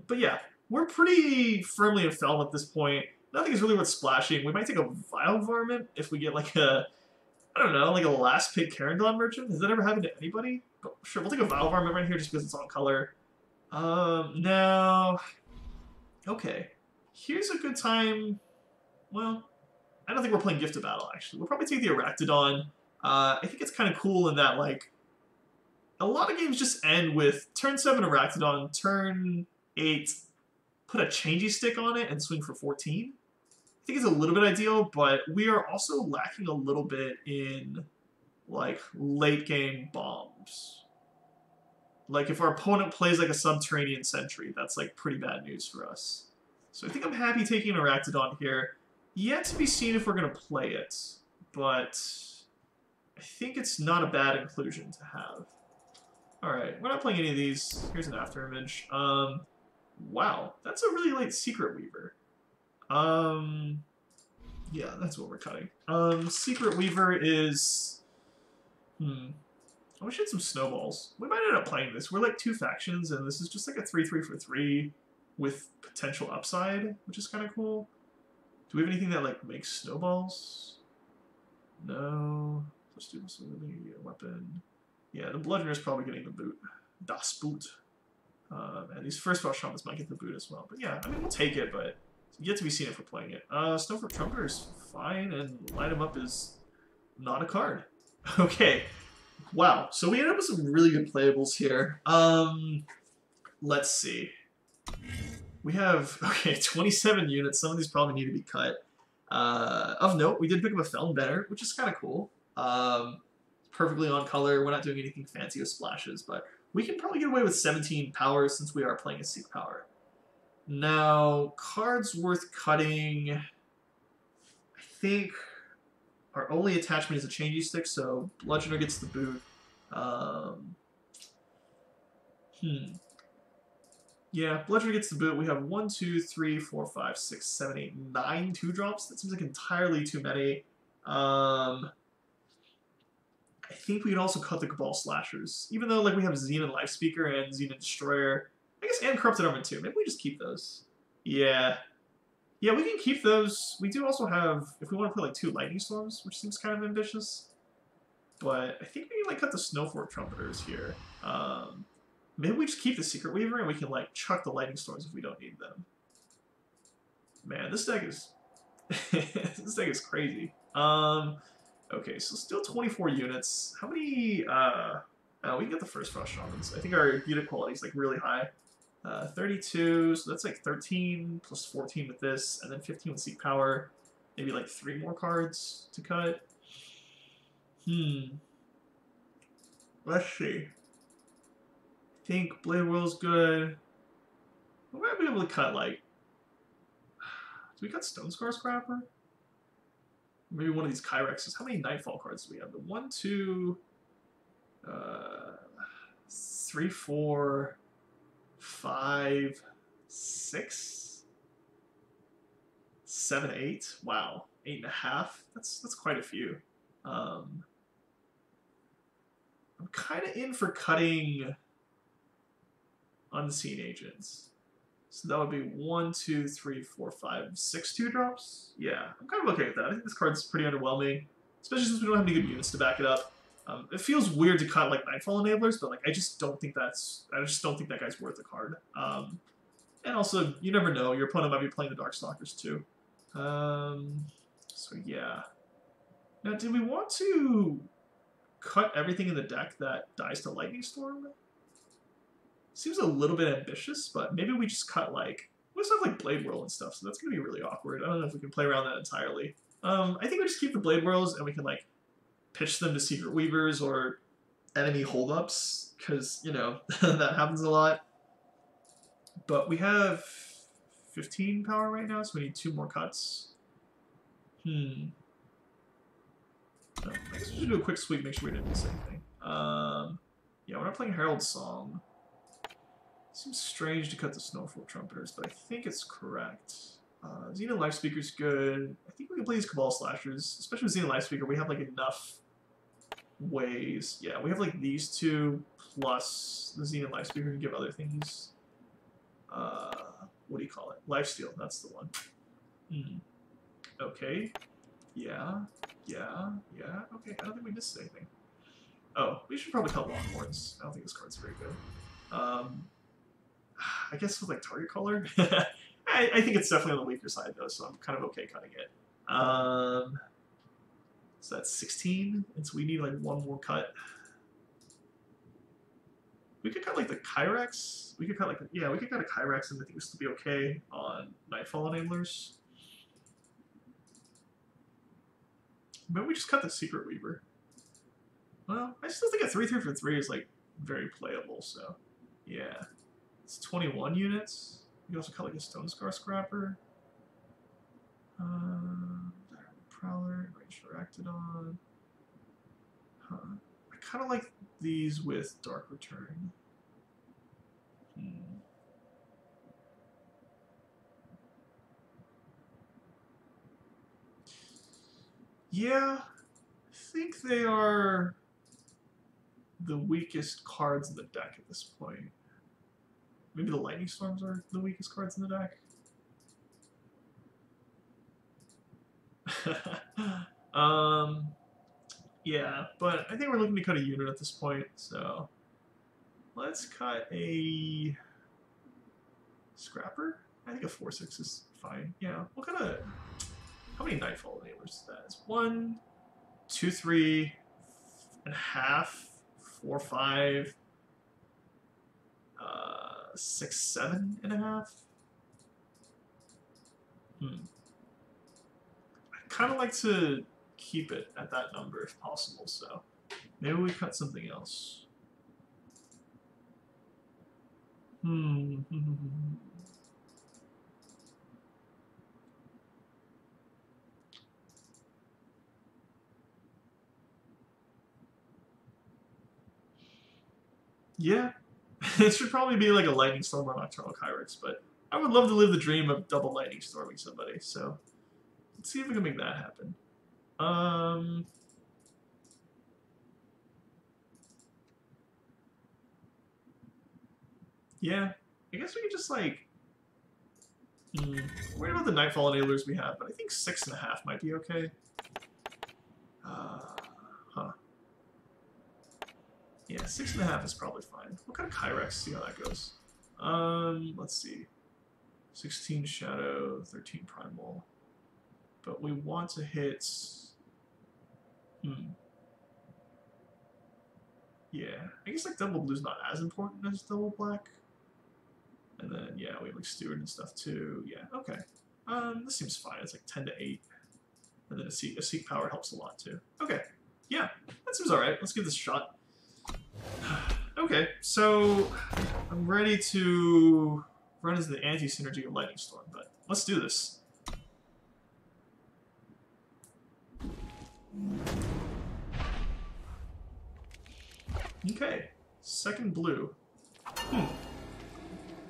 But yeah, we're pretty firmly in Felm at this point. Nothing is really worth splashing. We might take a Vile Varmint if we get like a, I don't know, like a last pick Carandon Merchant. Has that ever happened to anybody? But sure, we'll take a Vile Varmint right here just because it's on color. Now, okay, here's a good time. Well, I don't think we're playing Gift of Battle, actually. We'll probably take the Arachnodon. I think it's kind of cool in that, like, a lot of games just end with turn 7 Arachnodon, turn 8 put a changey stick on it and swing for 14. I think it's a little bit ideal, but we are also lacking a little bit in like late game bombs. Like if our opponent plays like a Subterranean Sentry, that's like pretty bad news for us. So I think I'm happy taking an Arachnodon here. Yet to be seen if we're going to play it, but I think it's not a bad inclusion to have. Alright, we're not playing any of these. Here's an after image. Wow, that's a really late Secret Weaver. Yeah, that's what we're cutting. Secret Weaver is... I wish I had some snowballs. We might end up playing this. We're like 2 factions, and this is just like a 3-3 for 3 with potential upside, which is kind of cool. Do we have anything that like makes snowballs? No. Let's do this with a weapon. Yeah, the Bludgeoner is probably getting the boot. Das Boot. And these first rush shamans might get the boot as well. But yeah, I mean, we'll take it, but yet to be seen if we're playing it. Snowfort Trumpeter is fine, and Light 'em Up is not a card. Okay. Wow. So we ended up with some really good playables here. Let's see. We have, okay, 27 units. Some of these probably need to be cut. Of note, we did pick up a Feln Banner, which is kind of cool. Perfectly on color. We're not doing anything fancy with splashes, but we can probably get away with 17 power since we are playing a Seek Power. Now, cards worth cutting, I think our only attachment is a changey stick, so Bludgeoner gets the boot. Yeah, Bludgeoner gets the boot. We have 1, 2, 3, 4, 5, 6, 7, 8, 9 2-drops. That seems like entirely too many. I think we can also cut the Cabal Slashers. Even though like we have Xenon Life Speaker and Xenon Destroyer. I guess and Corrupted Armor too. Maybe we just keep those. Yeah. Yeah, we can keep those. We do also have, if we want to put like 2 Lightning Storms, which seems kind of ambitious. But I think we can like cut the Snowfort Trumpeters here. Maybe we just keep the Secret Weaver and we can like chuck the Lightning Storms if we don't need them. Man, this deck is this deck is crazy. Okay, so still 24 units. How many we can get the first Frost Shamans. I think our unit quality is like really high. 32, so that's like 13 plus 14 with this, and then 15 with Seek Power. Maybe like 3 more cards to cut. Let's see. I think Blade Whirl's good. We might be able to cut like... Do we cut Stone Scar Scrapper? Maybe one of these Kyrexes. How many Nightfall cards do we have? The 1, 2, 3, 4, 5, 6, 7, 8. Wow, 8.5. That's quite a few. I'm kind of in for cutting Unseen Agents. So that would be 1, 2, 3, 4, 5, 6 2-drops. Yeah, I'm kind of okay with that. I think this card's pretty underwhelming, especially since we don't have any good units to back it up. It feels weird to cut like Nightfall Enablers, but like I just don't think that guy's worth a card. And also, you never know. Your opponent might be playing the Darkstalkers too. So yeah. Now, do we want to cut everything in the deck that dies to Lightning Storm? Seems a little bit ambitious, but maybe we just cut like... We also have like Blade Whirl and stuff, so that's going to be really awkward. I don't know if we can play around that entirely. I think we just keep the Blade Whirls and we can like pitch them to Secret Weavers or enemy holdups, because, you know, that happens a lot. But we have 15 power right now, so we need 2 more cuts. Oh, I guess we should do a quick sweep, make sure we didn't miss anything. Yeah, we're not playing Herald's Song. Seems strange to cut the Snowfall Trumpeters, but I think it's correct. Xenon Life Speaker's good. I think we can play these Cabal Slashers, especially with Xenon Life Speaker. We have like enough ways. Yeah, we have like these 2 plus the Xenon Life Speaker can give other things. What do you call it? Lifesteal, that's the one. Okay. Yeah. Okay, I don't think we missed anything. Oh, we should probably cut Longhorns. I don't think this card's very good. I guess with like target color. I think it's definitely on the weaker side though, so I'm kind of okay cutting it. So that's 16, and so we need like 1 more cut. We could cut like the Kyrex. We could cut like yeah, we could cut a Kyrex and I think this would be okay on Nightfall Enablers. Maybe we just cut the Secret Weaver. Well, I still think a 3/3 for 3 is like very playable. So yeah, it's 21 units. You can also cut like a Stone Scar Scrapper. Prowler, Range Directodon. Huh. I kind of like these with Dark Return. Yeah, I think they are the weakest cards in the deck at this point. Maybe the Lightning Storms are the weakest cards in the deck. Yeah, but I think we're looking to cut a unit at this point, so let's cut a Scrapper. I think a 4/6 is fine. Yeah, we'll cut a. How many Nightfall Enablers is that? It's 1, 2, 3 and a half, 4, 5, 6, 7 and a half. I kind of like to keep it at that number if possible, so maybe we cut something else. Yeah, it should probably be like a Lightning Storm or Nocturnal Kyrex, but I would love to live the dream of double Lightning Storming somebody, so let's see if we can make that happen. Yeah, I guess we could just like. Worried about the Nightfall Enablers we have, but I think 6.5 might be okay. Yeah, 6.5 is probably fine. We'll cut a Kyrex, see how that goes. Let's see. 16 Shadow, 13 Primal. But we want to hit. Yeah, I guess like double blue's not as important as double black. And then yeah, we have like Steward and stuff too. Yeah, okay. This seems fine. It's like 10 to 8, and then a seek power helps a lot too. Okay, yeah, that seems all right. Let's give this a shot. Okay, so I'm ready to run into the anti-synergy of Lightning Storm, but let's do this. Okay, second blue. Now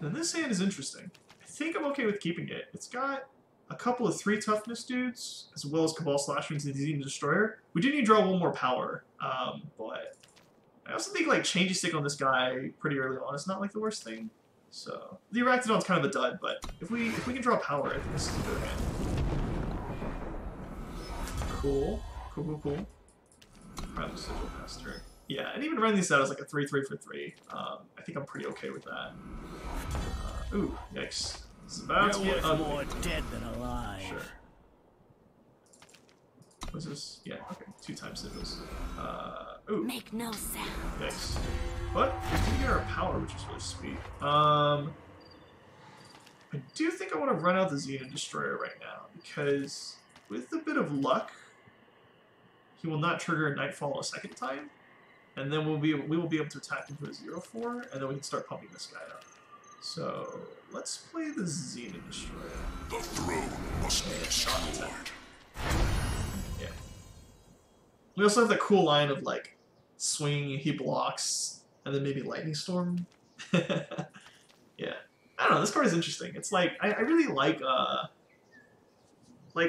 this hand is interesting. I think I'm okay with keeping it. It's got a couple of 3 toughness dudes, as well as Cabal Slashings and Disease Destroyer. We do need to draw 1 more power, but I also think like Changey Stick on this guy pretty early on is not like the worst thing. So the Arachnodon's kind of a dud, but if we can draw power, I think this is a good hand. Cool. Rather Sigil past turn. Yeah, and even running these out as like a 3/3 for 3. I think I'm pretty okay with that. Ooh, yikes. It's about to get ugly. More dead than alive. Sure. What's this? Yeah, okay. 2 times sigils. Ooh. Make no sound. Yikes. But we do get our power, which is really sweet. I do think I want to run out the Xenon Destroyer right now, because with a bit of luck, he will not trigger Nightfall a second time, and then we will be able to attack into a 0/4, and then we can start pumping this guy up. So let's play the Xenon Destroyer. The throne must be destroyed. Yeah. We also have that cool line of like swing, he blocks, and then maybe Lightning Storm. Yeah. I don't know, this card is interesting. It's like I really like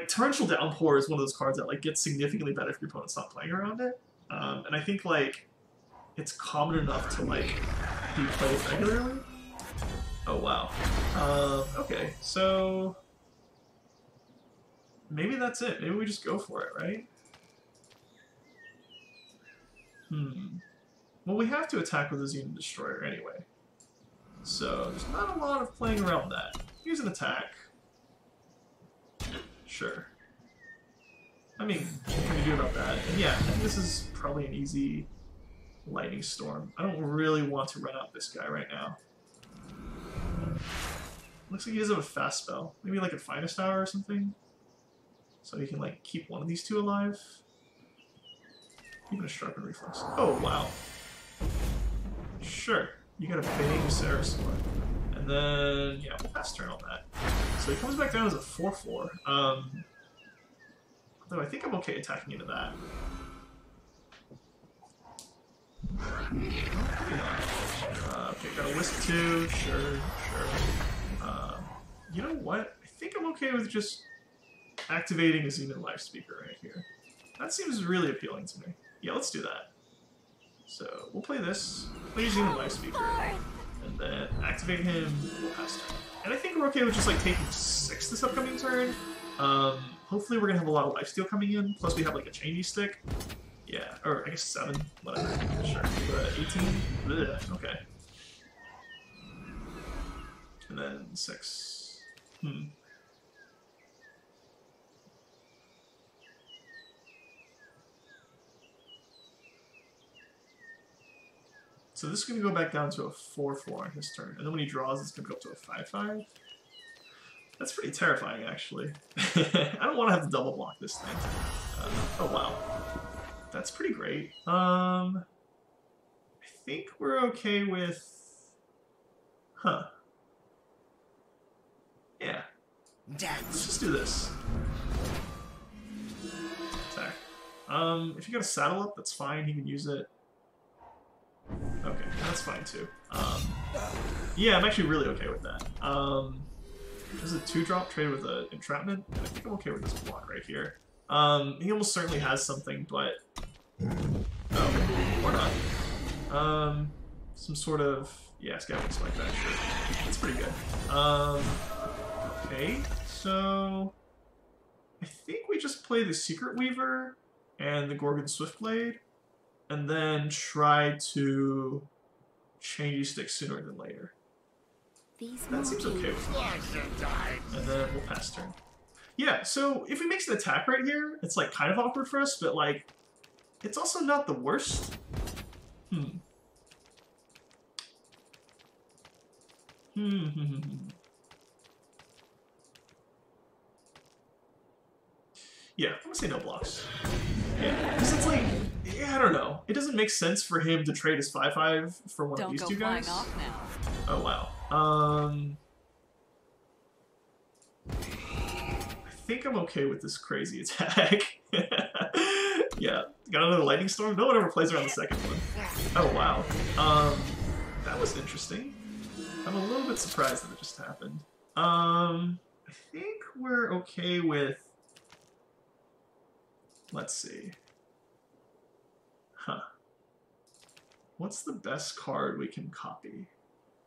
Torrential Downpour is one of those cards that like gets significantly better if your opponent's not playing around it. And I think like it's common enough to like be played regularly. Oh wow. Okay, so maybe that's it. Maybe we just go for it, right? Well, we have to attack with a Xenon Destroyer anyway. So there's not a lot of playing around that. Here's an attack. Sure. I mean, what can we do about that? And yeah, I think this is probably an easy Lightning Storm. I don't really want to run out this guy right now. Looks like he does have a fast spell. Maybe like a Finest Hour or something? So he can like keep one of these two alive. Even a Sharpened Reflex. Oh, wow. Sure. You got a big Sarasaur. And then, yeah, we'll pass turn on that. So he comes back down as a 4-4. Although I think I'm okay attacking into that. Okay, got a Wisp 2. Sure. You know what? I think I'm okay with just activating a Zenith Life Speaker right here. That seems really appealing to me. Yeah, let's do that. So we'll play this, play Zenith Life Speaker, and then activate him, we'll pass turn. And I think we're okay with just like taking 6 this upcoming turn. Hopefully we're gonna have a lot of lifesteal coming in, plus we have like a changey stick. Yeah, or I guess 7, whatever, sure. 18? Ugh, okay. And then 6. So this is going to go back down to a 4-4 on his turn, and then when he draws, it's going to go up to a 5-5. That's pretty terrifying, actually. I don't want to have to double block this thing. Oh wow, that's pretty great. I think we're okay with. Yeah. Let's just do this. Attack. If you got a saddle up, that's fine. He can use it. Okay, that's fine too. Yeah, I'm actually really okay with that. There's a 2-drop trade with an entrapment, and I think I'm okay with this block right here. He almost certainly has something, but or not. Some sort of scouting spike that, sure. That's pretty good. Okay, so I think we just play the Secret Weaver and the Gorgon Swiftblade, and then try to changey stick sooner than later. That seems okay with me. And then we'll pass turn. Yeah, so if he makes an attack right here, it's like kind of awkward for us, but like, it's also not the worst. Yeah, I'm gonna say no blocks. Yeah, because it's like, I don't know. It doesn't make sense for him to trade his 5-5 for one of these two guys. Off now. Oh wow. I think I'm okay with this crazy attack. Yeah, got another Lightning Storm. No one ever plays around the second one. Oh wow. That was interesting. I'm a little bit surprised that it just happened. I think we're okay with. Let's see. What's the best card we can copy?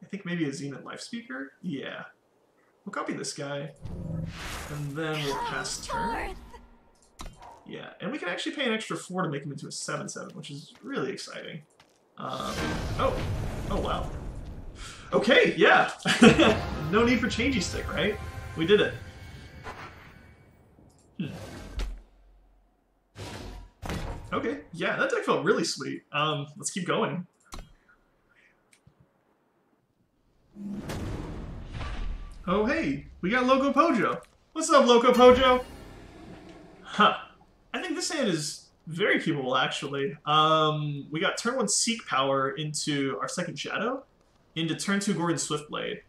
I think maybe a Zenith Life Speaker? Yeah. We'll copy this guy. And then we'll pass turn. Yeah, and we can actually pay an extra 4 to make him into a 7/7, which is really exciting. Oh wow. Okay, yeah. No need for changey stick, right? We did it. Okay, yeah, that deck felt really sweet. Let's keep going. Oh hey, we got Loco Pojo. What's up, Loco Pojo? I think this hand is very keepable, actually. We got turn 1 Seek Power into our second Shadow, into turn 2 Gorgon Swiftblade.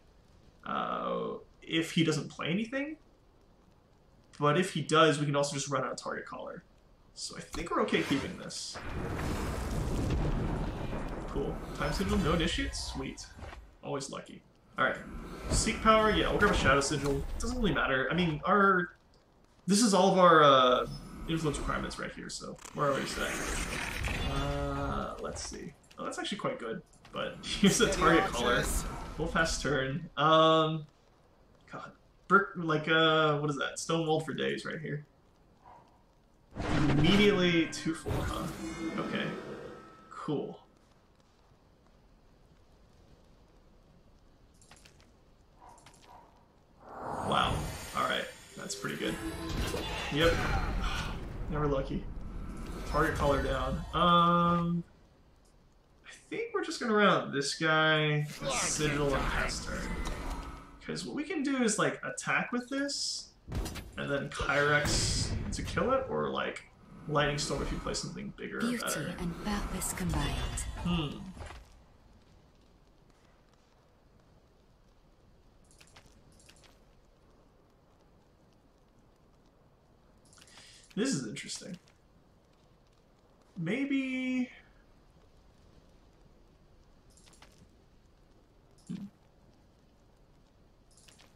If he doesn't play anything. But if he does, we can also just run out of target caller. So I think we're okay keeping this. Cool. Time Sigil, no initiate? Sweet. Always lucky. Alright. Seek Power, yeah, we'll grab a Shadow Sigil. Doesn't really matter. I mean, this is all of our influence requirements right here, so we're already set. Let's see. Oh, that's actually quite good. But here's a target caller. Full fast turn. God. What is that? Stonewalled for days right here. Immediately 2-4, huh? Okay. Cool. Wow. Alright. That's pretty good. Yep. Never lucky. Target caller down. think we're just gonna run out this guy, Sigil, and pass turn. Because what we can do is like attack with this, and then Kyrex to kill it, or like Lightning Storm if you play something bigger or Beauty better. and purpose combined. This is interesting. Maybe...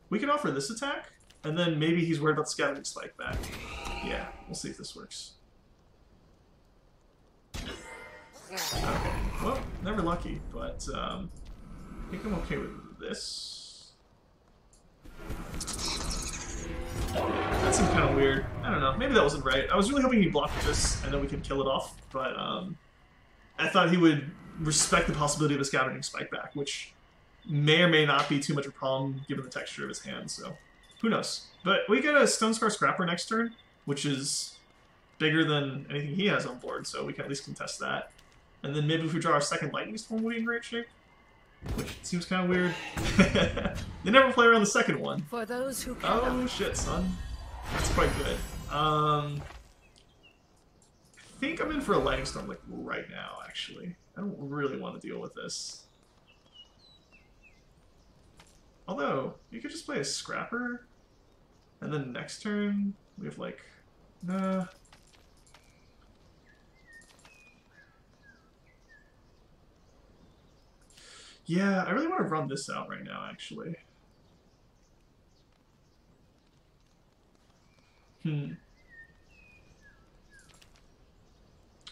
We can offer this attack, and then maybe he's worried about Scavenging Spike back. Yeah, we'll see if this works. Okay, well, never lucky, but I think I'm okay with this. That seemed kind of weird. I don't know, maybe that wasn't right. I was really hoping he'd block this, and then we could kill it off, but I thought he would respect the possibility of a Scavenging Spike back, which may or may not be too much of a problem given the texture of his hand, so who knows. But we get a Stone Scar Scrapper next turn, which is bigger than anything he has on board, so we can at least contest that. And then maybe if we draw our second Lightning Storm, we'll be in great shape, which seems kind of weird. They never play around the second one. For those who Oh shit, son. That's quite good. I think I'm in for a Lightning Storm like right now, actually. I don't really want to deal with this. Although, you could just play a Scrapper, and then next turn, we have like... Nah. Yeah, I really want to run this out right now, actually.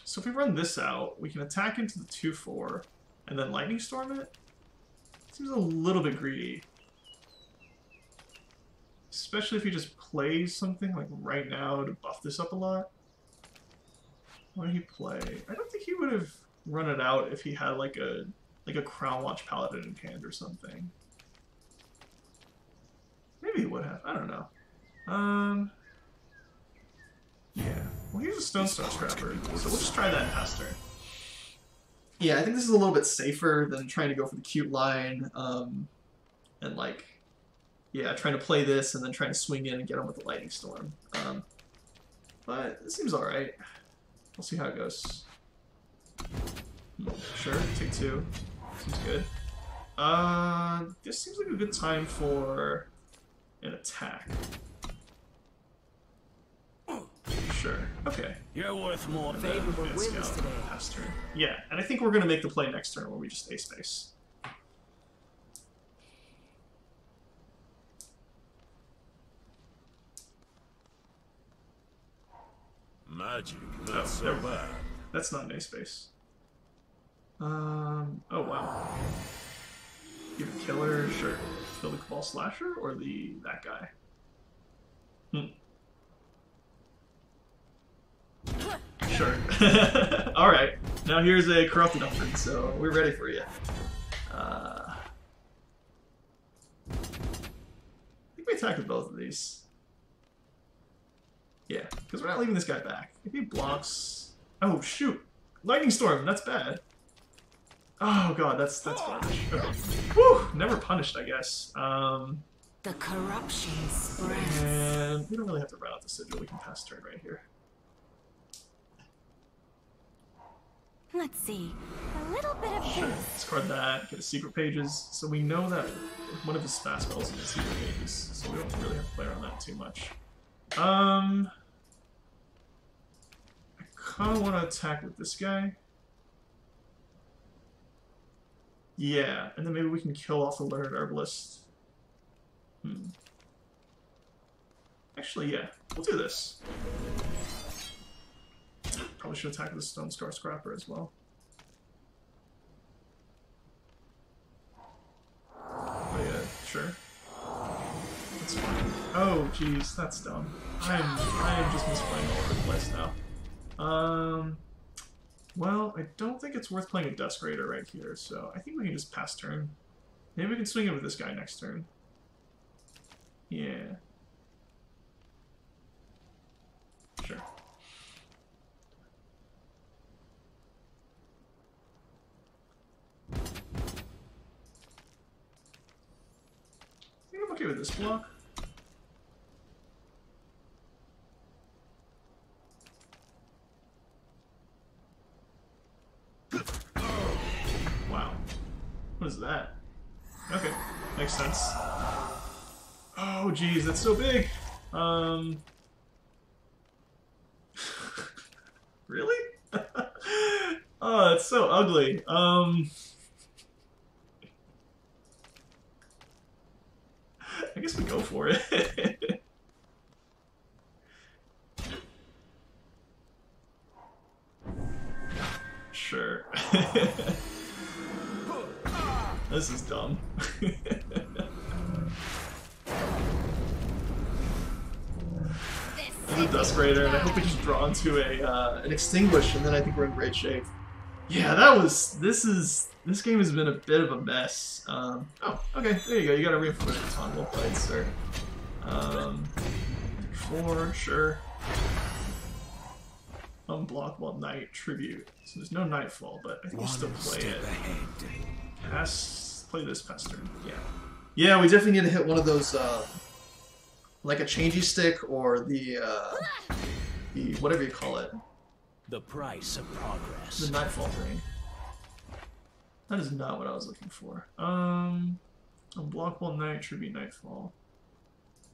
So if we run this out, we can attack into the 2/4, and then Lightning Storm it? Seems a little bit greedy. Especially if he just plays something like right now to buff this up a lot. What did he play? I don't think he would have run it out if he had like a Crown Watch Paladin in hand or something. Maybe he would have. I don't know. Yeah. Well, here's a Stone Star Scrapper, so we'll just try that in pass turn. Yeah, I think this is a little bit safer than trying to go for the cute line, and like, yeah, trying to play this and then trying to swing in and get him with the Lightning Storm. But it seems alright. We'll see how it goes. Sure, take 2. Seems good. This seems like a good time for an attack. Sure, okay. You're worth more. favorable winds today. Pass turn. Yeah, and I think we're gonna make the play next turn where we just A-space. Magic, not so never mind. bad. That's not an A-space. Oh wow. Give a killer, sure. Kill the Cabal Slasher or that guy? Sure. Alright. Now here's a Corrupted Upgrade, so we're ready for you. I think we attack with both of these. Yeah, because we're not leaving this guy back. If he blocks... Oh, shoot! Lightning Storm, that's bad. Oh god, that's garbage. Okay. Whew! Never punished, I guess. The corruption spreads. And we don't really have to run out the Sigil, we can pass turn right here. Let's see. A little bit of Sure, this. discard that, get a Secret Pages. So we know that one of his fast spells is Secret Pages, so we don't really have to play around that too much. I kinda wanna attack with this guy. Yeah, and then maybe we can kill off the Learned Herbalist. Actually, yeah, we'll do this. Probably should attack with the Stone Scar Scrapper as well. Oh yeah, sure. That's fine. Oh jeez, that's dumb. I am just misplaying all over the place now. Well, I don't think it's worth playing a Dusk Raider right here, so I think we can just pass turn. Maybe we can swing it with this guy next turn. Yeah. Sure. okay with this block. Wow. What is that? Okay, makes sense. Oh, geez, that's so big. Really? Oh, it's so ugly. I guess we go for it. Sure. This is dumb. There's a Dusk Raider, and I hope we just draw into an Extinguish, and then I think we're in great shape. Yeah, that was. This game has been a bit of a mess. Oh, okay, there you go. You got a reinforced baton. Well played, sir. 4, sure. Unblockable Night Tribute. So there's no Nightfall, but I think we still play it. Play this past turn. Yeah. Yeah, we definitely need to hit one of those, like a changey stick or the whatever you call it. The price of progress. The Nightfall thing. That is not what I was looking for. Unblockable Night Tribute Nightfall.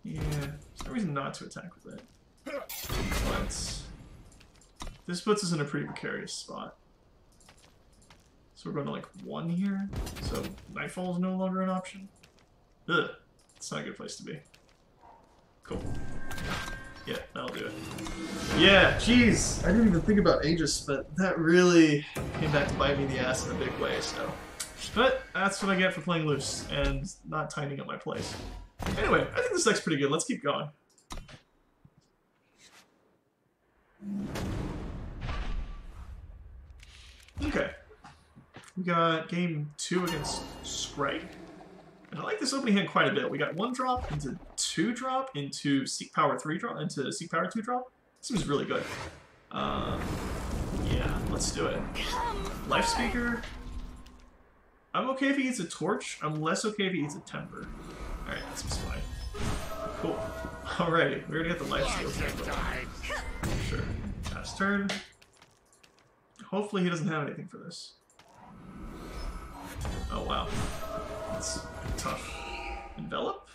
Yeah, there's no reason not to attack with it. But this puts us in a pretty precarious spot. So we're going to like 1 here. So Nightfall is no longer an option. Ugh, it's not a good place to be. Cool. Yeah, that'll do it. Yeah, jeez, I didn't even think about Aegis, but that really came back to bite me in the ass in a big way. So, but that's what I get for playing loose and not tightening up my plays. Anyway, I think this deck's pretty good. Let's keep going. Okay. We got game 2 against Scrike. And I like this opening hand quite a bit. We got 1 drop into 2 drop into Seek Power 3 drop into Seek Power 2 drop. Seems really good. Yeah, let's do it. Life Speaker. I'm okay if he eats a Torch. I'm less okay if he eats a Temper. Alright, that seems fine. Cool. Alrighty, we're gonna get the Life Steal going. Sure. Pass turn. Hopefully he doesn't have anything for this. Oh wow. That's tough. Envelop?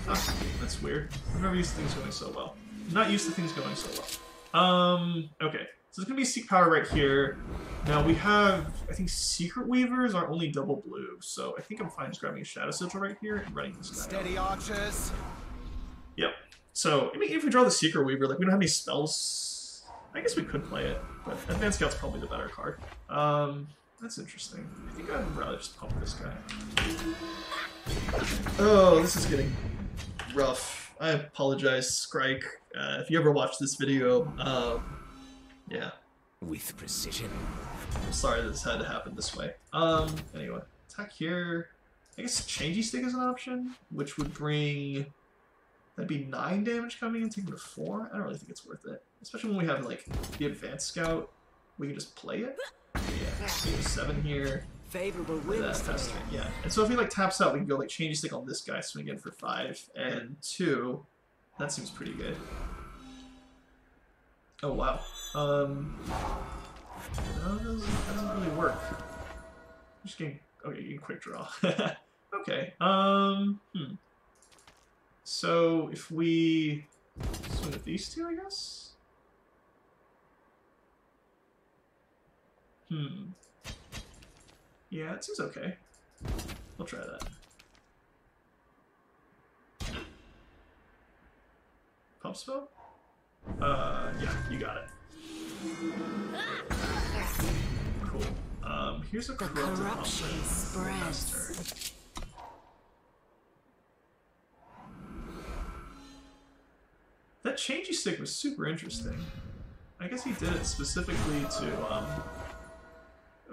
Oh, that's weird. I'm never used to things going so well. I'm not used to things going so well. Okay. So it's gonna be Seek Power right here. Now we have, I think Secret Weavers are only double blue, so I think I'm fine just grabbing a Shadow Sigil right here and running this guy. Steady archers. Yep. So, I mean, if we draw the Secret Weaver, like, we don't have any spells, I guess we could play it, but Advanced Scout's probably the better card. That's interesting. I think I'd rather just pump this guy. Oh, this is getting rough. I apologize, Scrike. If you ever watch this video, yeah. With precision. I'm sorry that this had to happen this way. Anyway, attack here. I guess Changey Stick is an option, which would bring... That'd be 9 damage coming in, taking to 4. I don't really think it's worth it. Especially when we have, like, the Advanced Scout. We can just play it. Yeah, 7 here. Favorable winds today. Yeah, and so if he, like, taps out, we can go, like, Changey Stick on this guy, swing in for 5. And 2. That seems pretty good. Oh, wow. No, that doesn't really work. Just getting... Okay, you can quick draw. Okay, So, if we swing with these two, I guess? Yeah, it seems okay. We'll try that. Pump spell? Yeah, you got it. Cool. Here's a corruption spreads. That Changey Stick was super interesting. I guess he did it specifically to,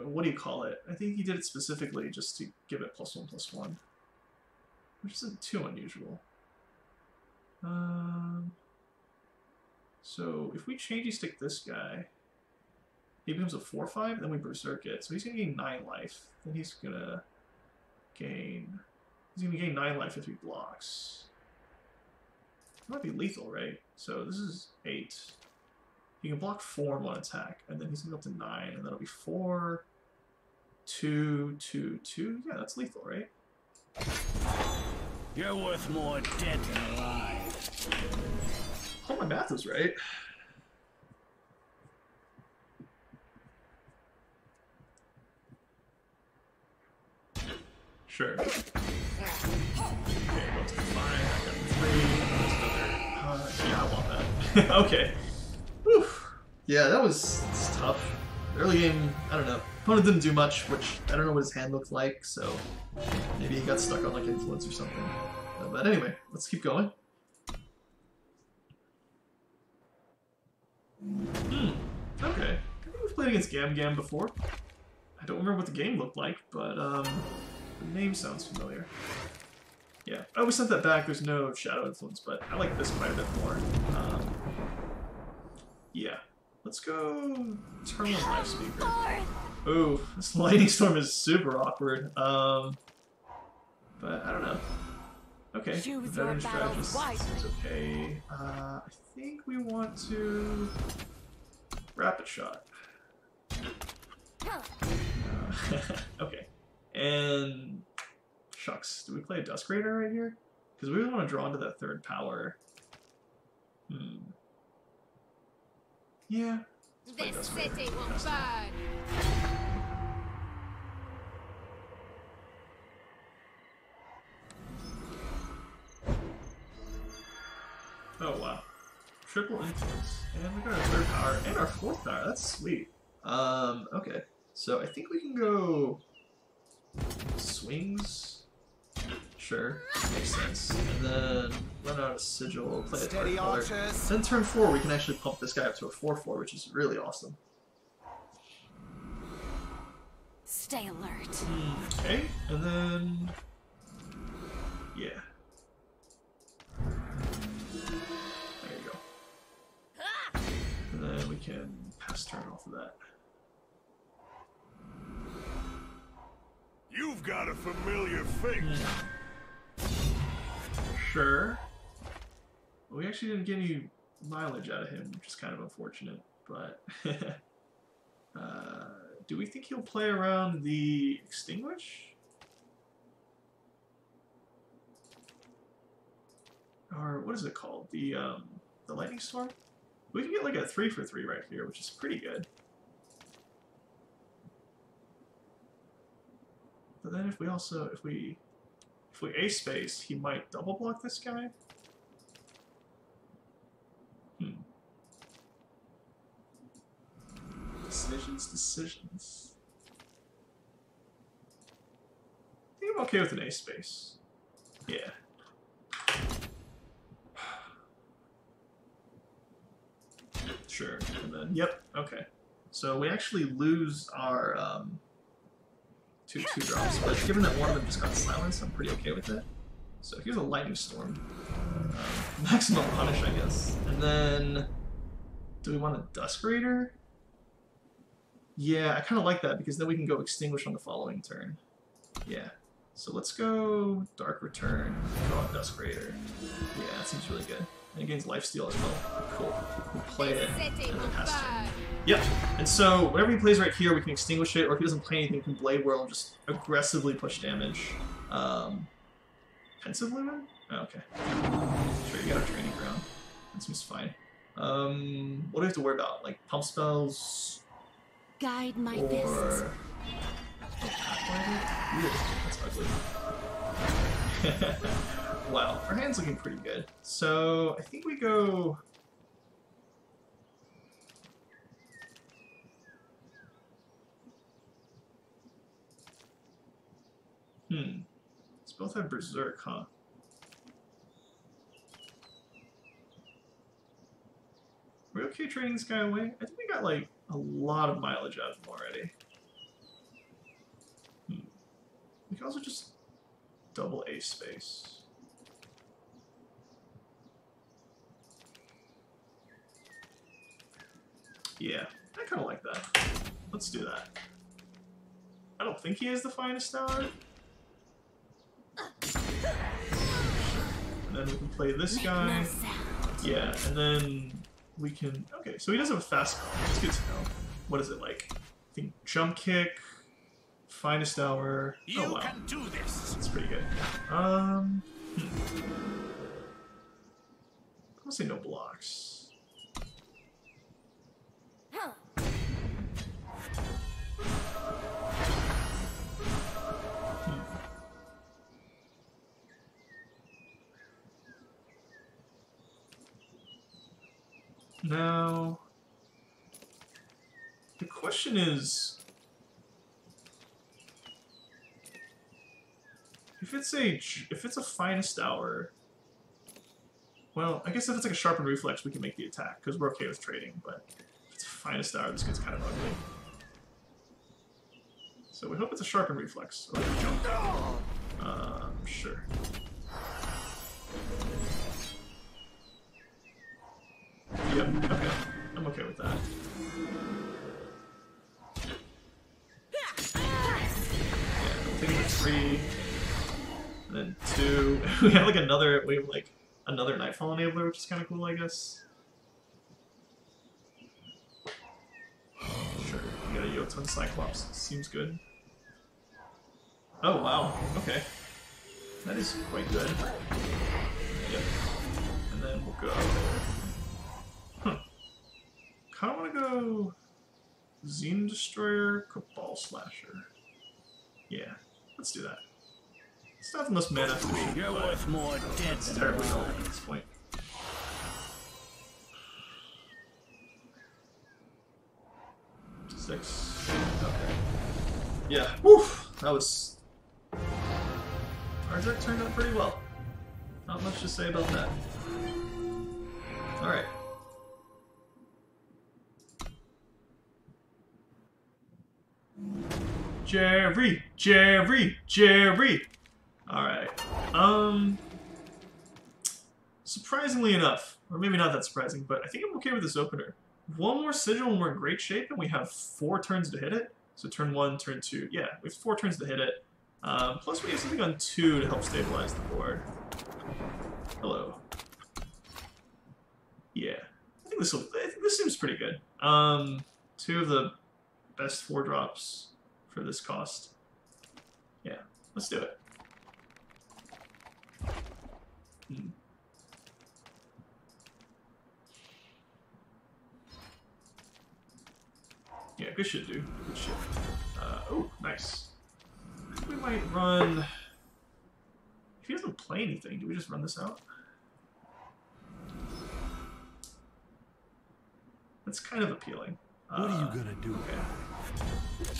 what do you call it? I think he did it specifically just to give it +1/+1. Which isn't too unusual. So if we Changey Stick this guy, he becomes a 4/5, then we Berserk it. So he's gonna gain 9 life. Then he's gonna gain He's gonna gain 9 life if he blocks. It might be lethal, right? So this is 8. He can block 4 in 1 attack, and then he's gonna go up to 9, and that'll be 4, 2, 2, 2. Yeah, that's lethal, right? You're worth more dead than alive. Oh, my math was right. Sure. Okay, go to 5. I got 3. Yeah, I want that. Okay. Whew. Yeah, that was tough. Early game, I don't know. Opponent didn't do much, which I don't know what his hand looked like, so maybe he got stuck on like influence or something. But anyway, let's keep going. Okay. I think we've played against Gam before. I don't remember what the game looked like, but the name sounds familiar. Yeah, I always sent that back. There's no shadow influence, but I like this quite a bit more. Yeah. Let's go turn on live speaker. Ooh, this lightning storm is super awkward. But I don't know. Okay, veteran strategist seems okay. I think we want to rapid shot. Okay, and shucks, do we play a Dusk Raider right here? Because we really want to draw into that 3rd power. Yeah. This city will burn. Oh wow. Triple influence. And we got our 3rd power and our 4th power. That's sweet. Okay. So I think we can go swings. Sure, makes sense. And then run out of sigil, play a dark color. Then turn 4, we can actually pump this guy up to a 4/4, which is really awesome. Stay alert. Okay, and then yeah. There you go. And then we can pass turn off of that. You've got a familiar face. Sure. Well, we actually didn't get any mileage out of him, which is kind of unfortunate, but do we think he'll play around the Extinguish? Or what is it called? The Lightning Storm? We can get like a 3/3 right here, which is pretty good. But then if we also, if we ace space, he might double block this guy. Decisions. I think I'm okay with an ace space. Yeah. Sure. And then, yep, okay. So we actually lose our 2/2 drops, but given that one of them just got silenced, I'm pretty okay with it. So here's a Lightning Storm. Maximum punish, I guess. And then, do we want a Dusk Raider? Yeah, I kind of like that, because then we can go Extinguish on the following turn. Yeah. So let's go Dark Return, draw a Dusk Raider. Yeah, that seems really good. And it gains lifesteal as well. Cool. We'll play it, and then pass turn. Yep. And so, whenever he plays right here, we can extinguish it, or if he doesn't play anything, we can Blade Whirl and just aggressively push damage. Pensive Lumen? Oh, okay. Sure, you got a training ground. That seems fine. What do we have to worry about? Like, pump spells? Guide my or... fists. That's ugly. Wow, our hand's looking pretty good. So, I think we go... Let's both have Berserk, huh? Are we okay trading this guy away? I think we got, like, a lot of mileage out of him already. We can also just double ace space. Yeah, I kind of like that. Let's do that. I don't think he has the finest hour. and then we can play this Make guy. no sound. Yeah, and then we can... Okay, so he does have a fast call. That's good to know. What is it like? I think jump kick, finest hour. Oh wow, can do this. that's pretty good. I'm gonna say no blocks. Huh. Now, the question is, if it's a finest hour, well, I guess if it's like a sharpened reflex, we can make the attack because we're okay with trading. But if it's a finest hour, this gets kind of ugly. So we hope it's a sharpened reflex or a jump. Sure. Yep, okay. I'm okay with that. Yeah, we'll take it to 3. And then 2. We have like another Nightfall enabler, which is kinda cool, I guess. Sure, we got a Jotun Cyclops. Seems good. Oh wow, okay. That is quite good. Yep. And then we'll go. Kinda wanna go Zine Destroyer, Cabal Slasher. Yeah, let's do that. It's not the most mana efficient, You're but worth more dead it's than terribly alive. relevant at this point. Six. Okay. Yeah. Woof! That was... Our deck turned out pretty well. Not much to say about that. Alright. Jerry! Jerry! Jerry! Alright. Surprisingly enough, or maybe not that surprising, but I think I'm okay with this opener. One more sigil and we're in great shape, and we have 4 turns to hit it. So turn 1, turn 2. Yeah, we have 4 turns to hit it. Plus we have something on 2 to help stabilize the board. Hello. Yeah. I think this seems pretty good. 2 of the best 4 drops for this cost. Yeah, let's do it. Yeah, good shit, dude. Good shit. Oh, nice. I think we might run... If he doesn't play anything, do we just run this out? That's kind of appealing. What are you gonna do? Okay.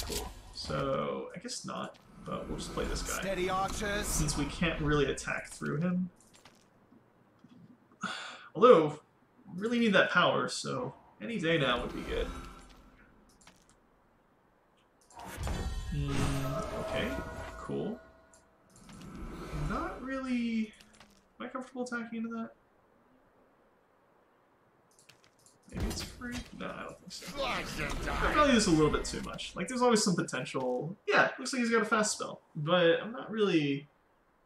Cool. So, I guess not, but we'll just play this guy. Steady, archers. Since we can't really attack through him. Although, really need that power, so any day now would be good. Okay, cool. Not really... Am I comfortable attacking into that? Maybe it's free? No, I don't think so. I value this a little bit too much. Like, there's always some potential... Yeah, looks like he's got a fast spell. But I'm not really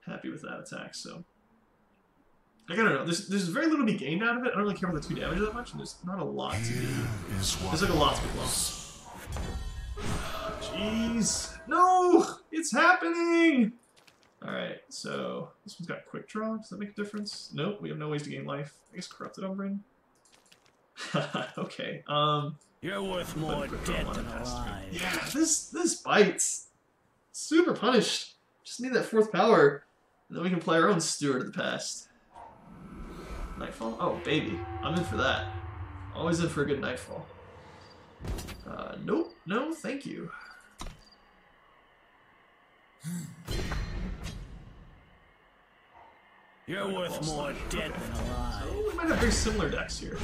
happy with that attack, so... Like, I don't know. There's very little to be gained out of it. I don't really care about the 2 damage that much, and there's not a lot to be... There's like a lot to be lost. Jeez. No! It's happening! Alright, so... This one's got quick draw. Does that make a difference? Nope, we have no ways to gain life. I guess Corrupted Umbring? Okay, You're worth more dead than alive. Yeah, this bites. Super punished. Just need that 4th power, and then we can play our own Steward of the Past. Nightfall? Oh, baby. I'm in for that. Always in for a good Nightfall. Nope. No, thank you. You're worth more dead than alive. So we might have very similar decks here.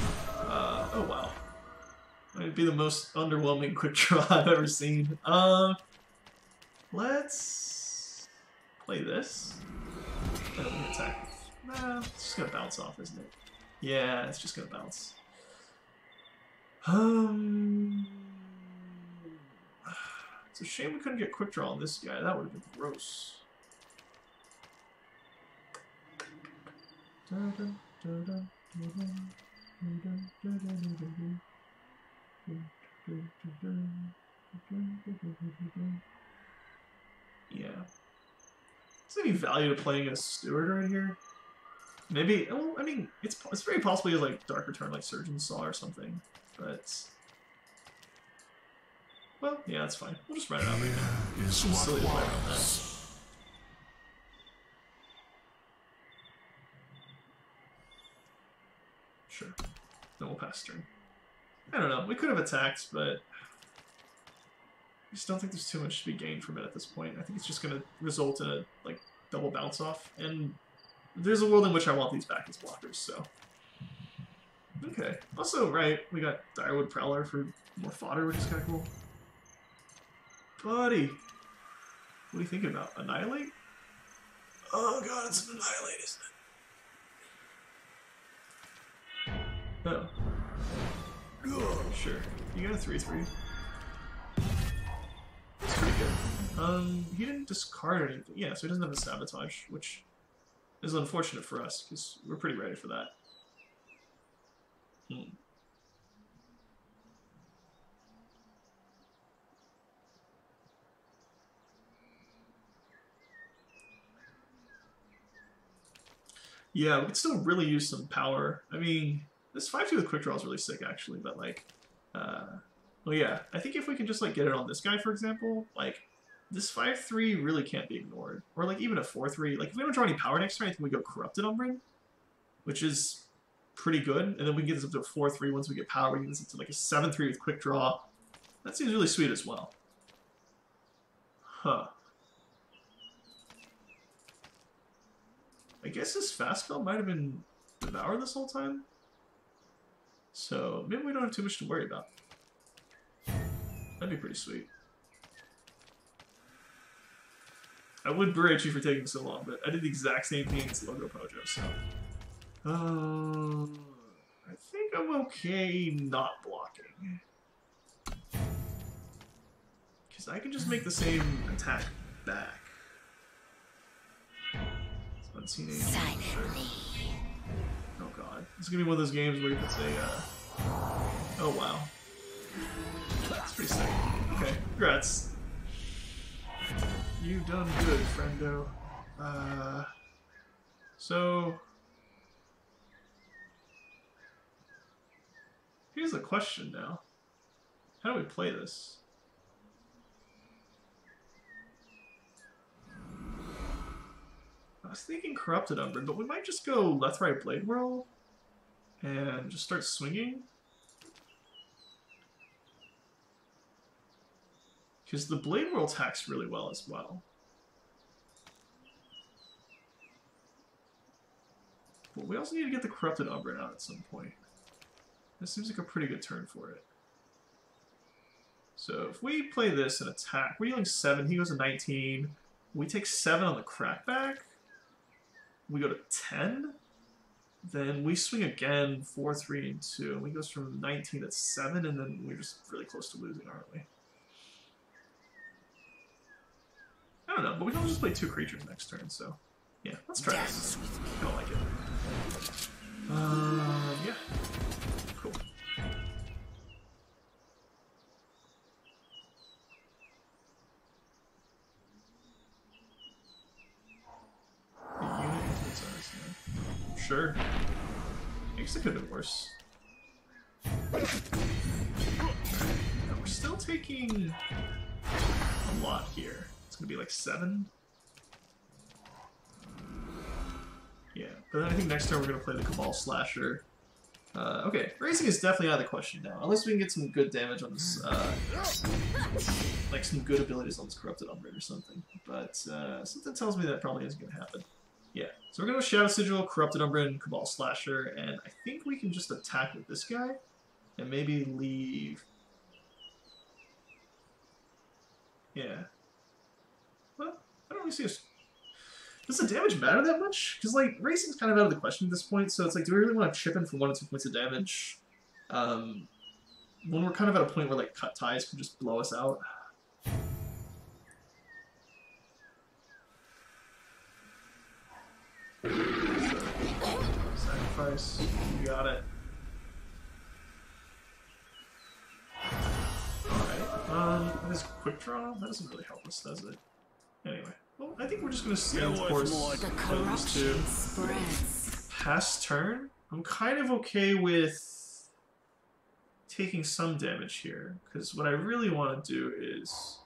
Oh wow. Might be the most underwhelming quick draw I've ever seen. Let's play this. And we can attack. Nah, it's just gonna bounce off, isn't it? Yeah, it's just gonna bounce. It's a shame we couldn't get quick draw on this guy. That would have been gross. Yeah. Is there any value to playing a steward right here? Maybe. Well, I mean, it's very possible he has like Dark Return, like Surgeon Saw or something. But well, yeah, that's fine. We'll just write it out right now. Is It's silly to play around that. was. Sure. Then we'll pass turn. I don't know. We could have attacked, but I just don't think there's too much to be gained from it at this point. I think it's just going to result in a like double bounce off, and there's a world in which I want these back as blockers. So okay. Also, right, we got Direwood Prowler for more fodder, which is kind of cool. Buddy, what are you thinking about? Annihilate? Oh god, it's an Annihilate, isn't it? Oh. Sure. You got a 3/3. That's pretty good. He didn't discard anything. Yeah, so he doesn't have a sabotage, which is unfortunate for us, because we're pretty ready for that. Yeah, we could still really use some power. I mean, this 5-2 with quick draw is really sick, actually, but, like, well, yeah, I think if we can just, like, get it on this guy, for example, like, this 5-3 really can't be ignored. Or, like, even a 4-3. Like, if we don't draw any power next turn, I think we go Corrupted Umbran, which is pretty good, and then we can get this up to a 4-3 once we get power. We can get this up to, like, a 7-3 with quick draw. That seems really sweet as well. Huh. I guess his fast spell might have been Devour this whole time. So maybe we don't have too much to worry about. That'd be pretty sweet. I would berate you for taking so long, but I did the exact same thing against Logo Pojo, so... I think I'm okay not blocking. Because I can just make the same attack back. Unseen Angel, sure. Oh god. It's gonna be one of those games where you can say, oh wow. That's pretty sick. Okay, congrats. You've done good, friendo. So... here's the question now. How do we play this? I was thinking Corrupted Umbran, but we might just go left-right Blade Whirl and just start swinging. Because the Blade Whirl attacks really well as well. But we also need to get the Corrupted Umbran out at some point. This seems like a pretty good turn for it. So if we play this and attack, we're dealing 7, he goes to 19. We take 7 on the crackback. We go to 10, then we swing again, 4, 3, and 2, and we goes from 19 to 7, and then we're just really close to losing, aren't we? I don't know, but we can just play 2 creatures next turn, so yeah, let's try this. I don't like it. Yeah. Cool. Sure. I guess it could have been worse. Now we're still taking a lot here. It's gonna be like 7. Yeah, but then I think next turn we're gonna play the Cabal Slasher. Okay, raising is definitely out of the question now, unless we can get some good damage on this, like some good abilities on this Corrupted Umbran or something. But something tells me that probably isn't gonna happen. Yeah, so we're going to Shadow Sigil, Corrupted Umbran, Cabal Slasher, and I think we can just attack with this guy, and maybe leave... yeah. Well, I don't really see us... does the damage matter that much? Because, like, racing's kind of out of the question at this point, so it's like, do we really want to chip in for 1 or 2 points of damage? When we're kind of at a point where, like, Cut Ties can just blow us out. This quick draw? That doesn't really help us, does it? Anyway. Well, I think we're just gonna stay You're the worth course more of than those two. Spreads. Pass turn? I'm kind of okay with taking some damage here, because what I really want to do is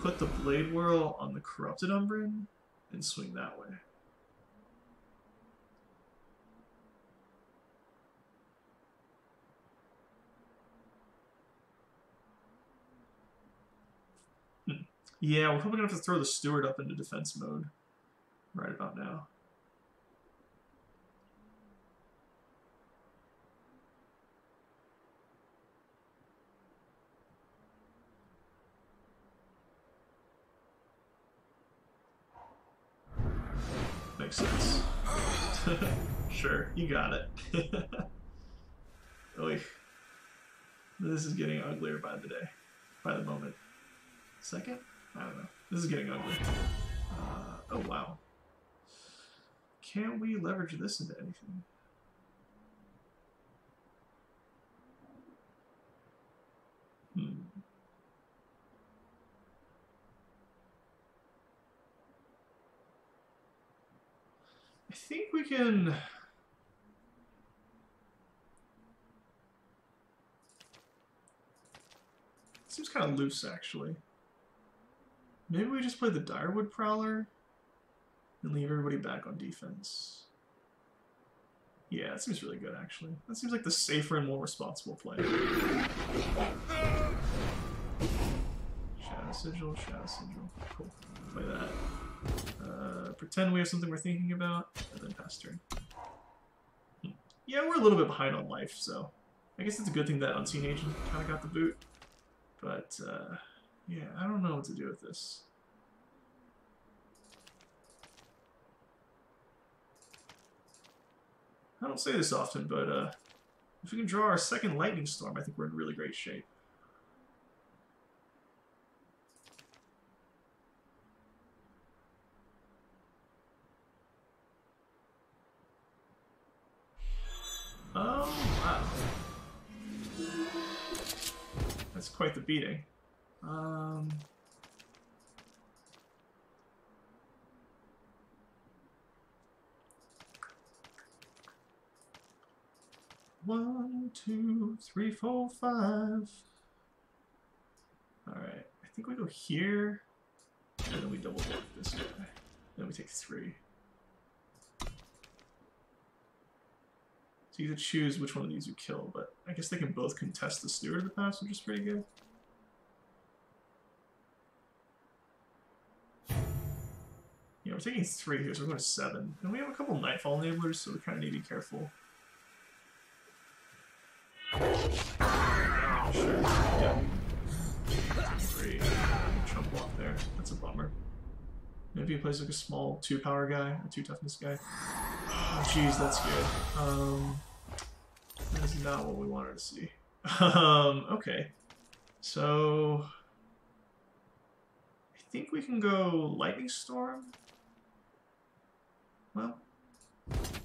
put the Blade Whirl on the Corrupted Umbran and swing that way. Yeah, we're probably going to have to throw the Steward up into defense mode right about now. Makes sense. Sure, you got it. Oy. This is getting uglier by the day. By the moment. Second? I don't know. This is getting ugly. Oh, wow. Can we leverage this into anything? I think we can... Seems kind of loose, actually. Maybe we just play the Direwood Prowler and leave everybody back on defense. Yeah, that seems really good, actually. That seems like the safer and more responsible play. Shadow Sigil, Shadow Sigil. Cool. Play that. Pretend we have something we're thinking about, and then pass turn. Yeah, we're a little bit behind on life, so I guess it's a good thing that Unseen Agent kind of got the boot. But, yeah, I don't know what to do with this. I don't say this often, but if we can draw our second Lightning Storm, I think we're in really great shape. Oh, wow. That's quite the beating. 1, 2, 3, 4, 5. Alright, I think we go here, and then we double block this guy. Then we take 3. So you have to choose which one of these you kill, but I guess they can both contest the Steward of the Past, which is pretty good. Yeah, we're taking 3 here, so we're going to 7. And we have a couple Nightfall enablers, so we kind of need to be careful. Sure, yeah. 3. Chump block there. That's a bummer. Maybe he plays like a small 2-power guy, a 2-toughness guy. Oh, jeez, that's good. That is not what we wanted to see. Okay. So... I think we can go Lightning Storm. Well,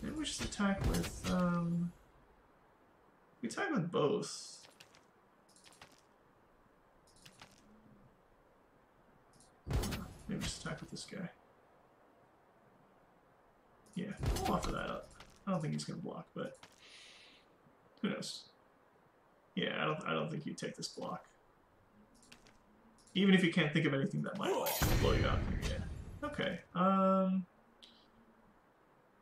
maybe we just attack with, we attack with both. Maybe just attack with this guy. Yeah, we'll offer that up. I don't think he's gonna block, but who knows? Yeah, I don't think he'd take this block. Even if you can't think of anything that might like blow you out here, yeah. Okay.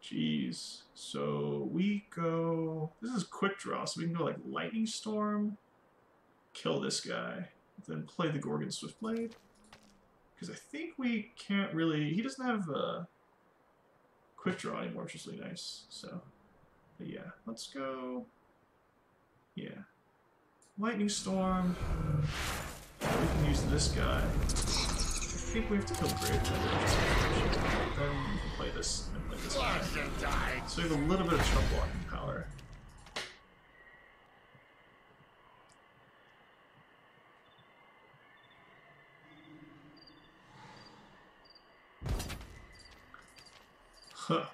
Jeez. So we go. This is quick draw, so we can go like Lightning Storm, kill this guy, then play the Gorgon Swiftblade. Because I think we can't really. He doesn't have quick draw anymore, which is really nice. So, but yeah, let's go. Yeah, Lightning Storm. We can use this guy. I think we have to kill Grave. Then we can play this and play this guy. So we have a little bit of chump blocking power. Huh.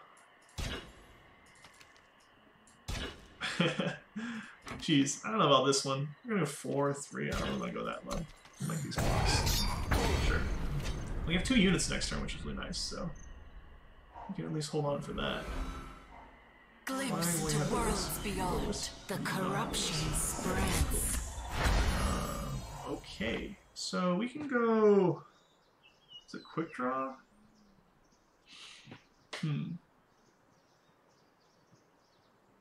Jeez, I don't know about this one. We're gonna go 4-3. I don't really want to go that low. I like these blocks. Sure. We have 2 units next turn, which is really nice, so we can at least hold on for that. Glimpse to worlds beyond. The corruption spreads. Okay, so we can go. Is it quick draw?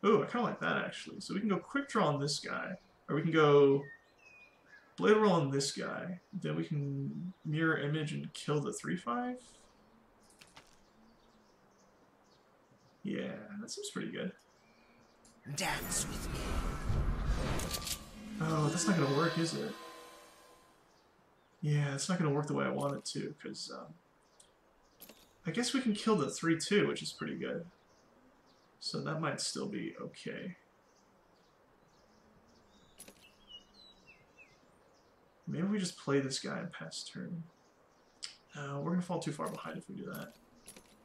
Oh, I kind of like that actually. So we can go quick draw on this guy, or we can go blade roll on this guy. Then we can mirror image and kill the 3/5. Yeah, that seems pretty good. Dance with me. Oh, that's not gonna work, is it? Yeah, it's not gonna work the way I want it to, because I guess we can kill the 3/2, which is pretty good. So that might still be okay. Maybe we just play this guy and pass turn. We're gonna fall too far behind if we do that.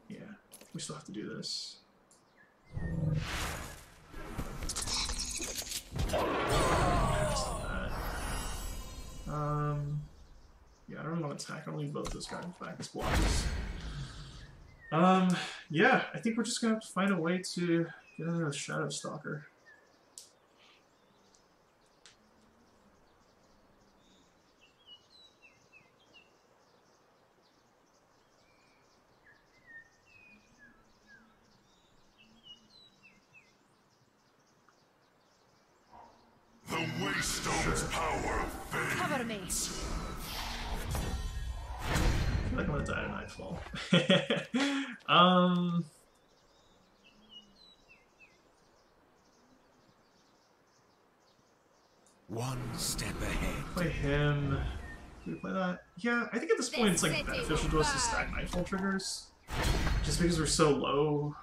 Yeah, we still have to do this. Yeah, I don't really want to attack. I'll leave both those guys back as blocks. Yeah, I think we're just gonna have to find a way to get another Shadow Stalker. The Waystone's power fades. Cover me. I feel like I'm gonna die to Nightfall. One step ahead. Play him. Do we play that? Yeah, I think at this point it's like beneficial to us to stack Nightfall triggers. Just because we're so low.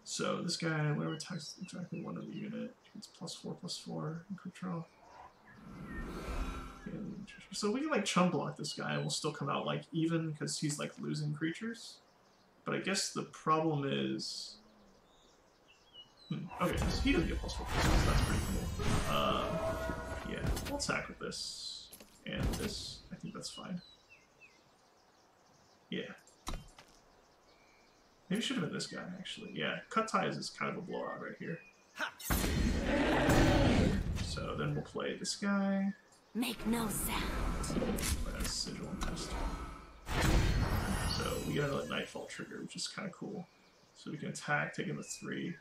So this guy, whatever attacks exactly one of the unit, gets +4/+4 in quick draw. So we can like chum block this guy and we'll still come out like even because he's like losing creatures. But I guess the problem is okay, so he doesn't get +4/+4, so that's pretty cool. Yeah, we'll attack with this and this. I think that's fine. Yeah. Maybe it should have been this guy actually. Yeah, cut ties is kind of a blowout right here. So then we'll play this guy. Make no sound. Sigil and Pest. So we get another Nightfall trigger, which is kind of cool. So we can attack, taking the 3.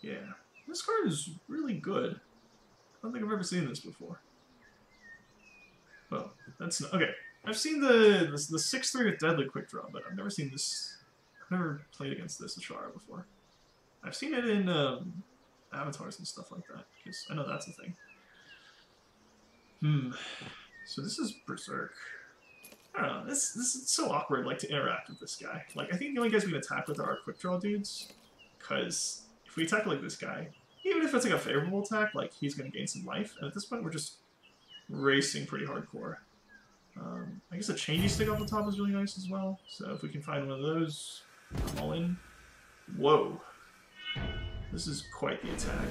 Yeah, this card is really good. I don't think I've ever seen this before. Well, that's not, okay. I've seen the 6/3 with Deadly Quick Draw, but I've never seen this. I've never played against this Ashara before. I've seen it in avatars and stuff like that, because I know that's a thing. So this is Berserk. I don't know. This is so awkward, like to interact with this guy. Like I think the only guys we can attack with are our Quick Draw dudes, because if we attack like this guy, even if it's like a favorable attack, like he's going to gain some life. And at this point, we're just racing pretty hardcore. I guess a changey stick off the top is really nice as well. So if we can find one of those, I'm all in. Whoa. This is quite the attack.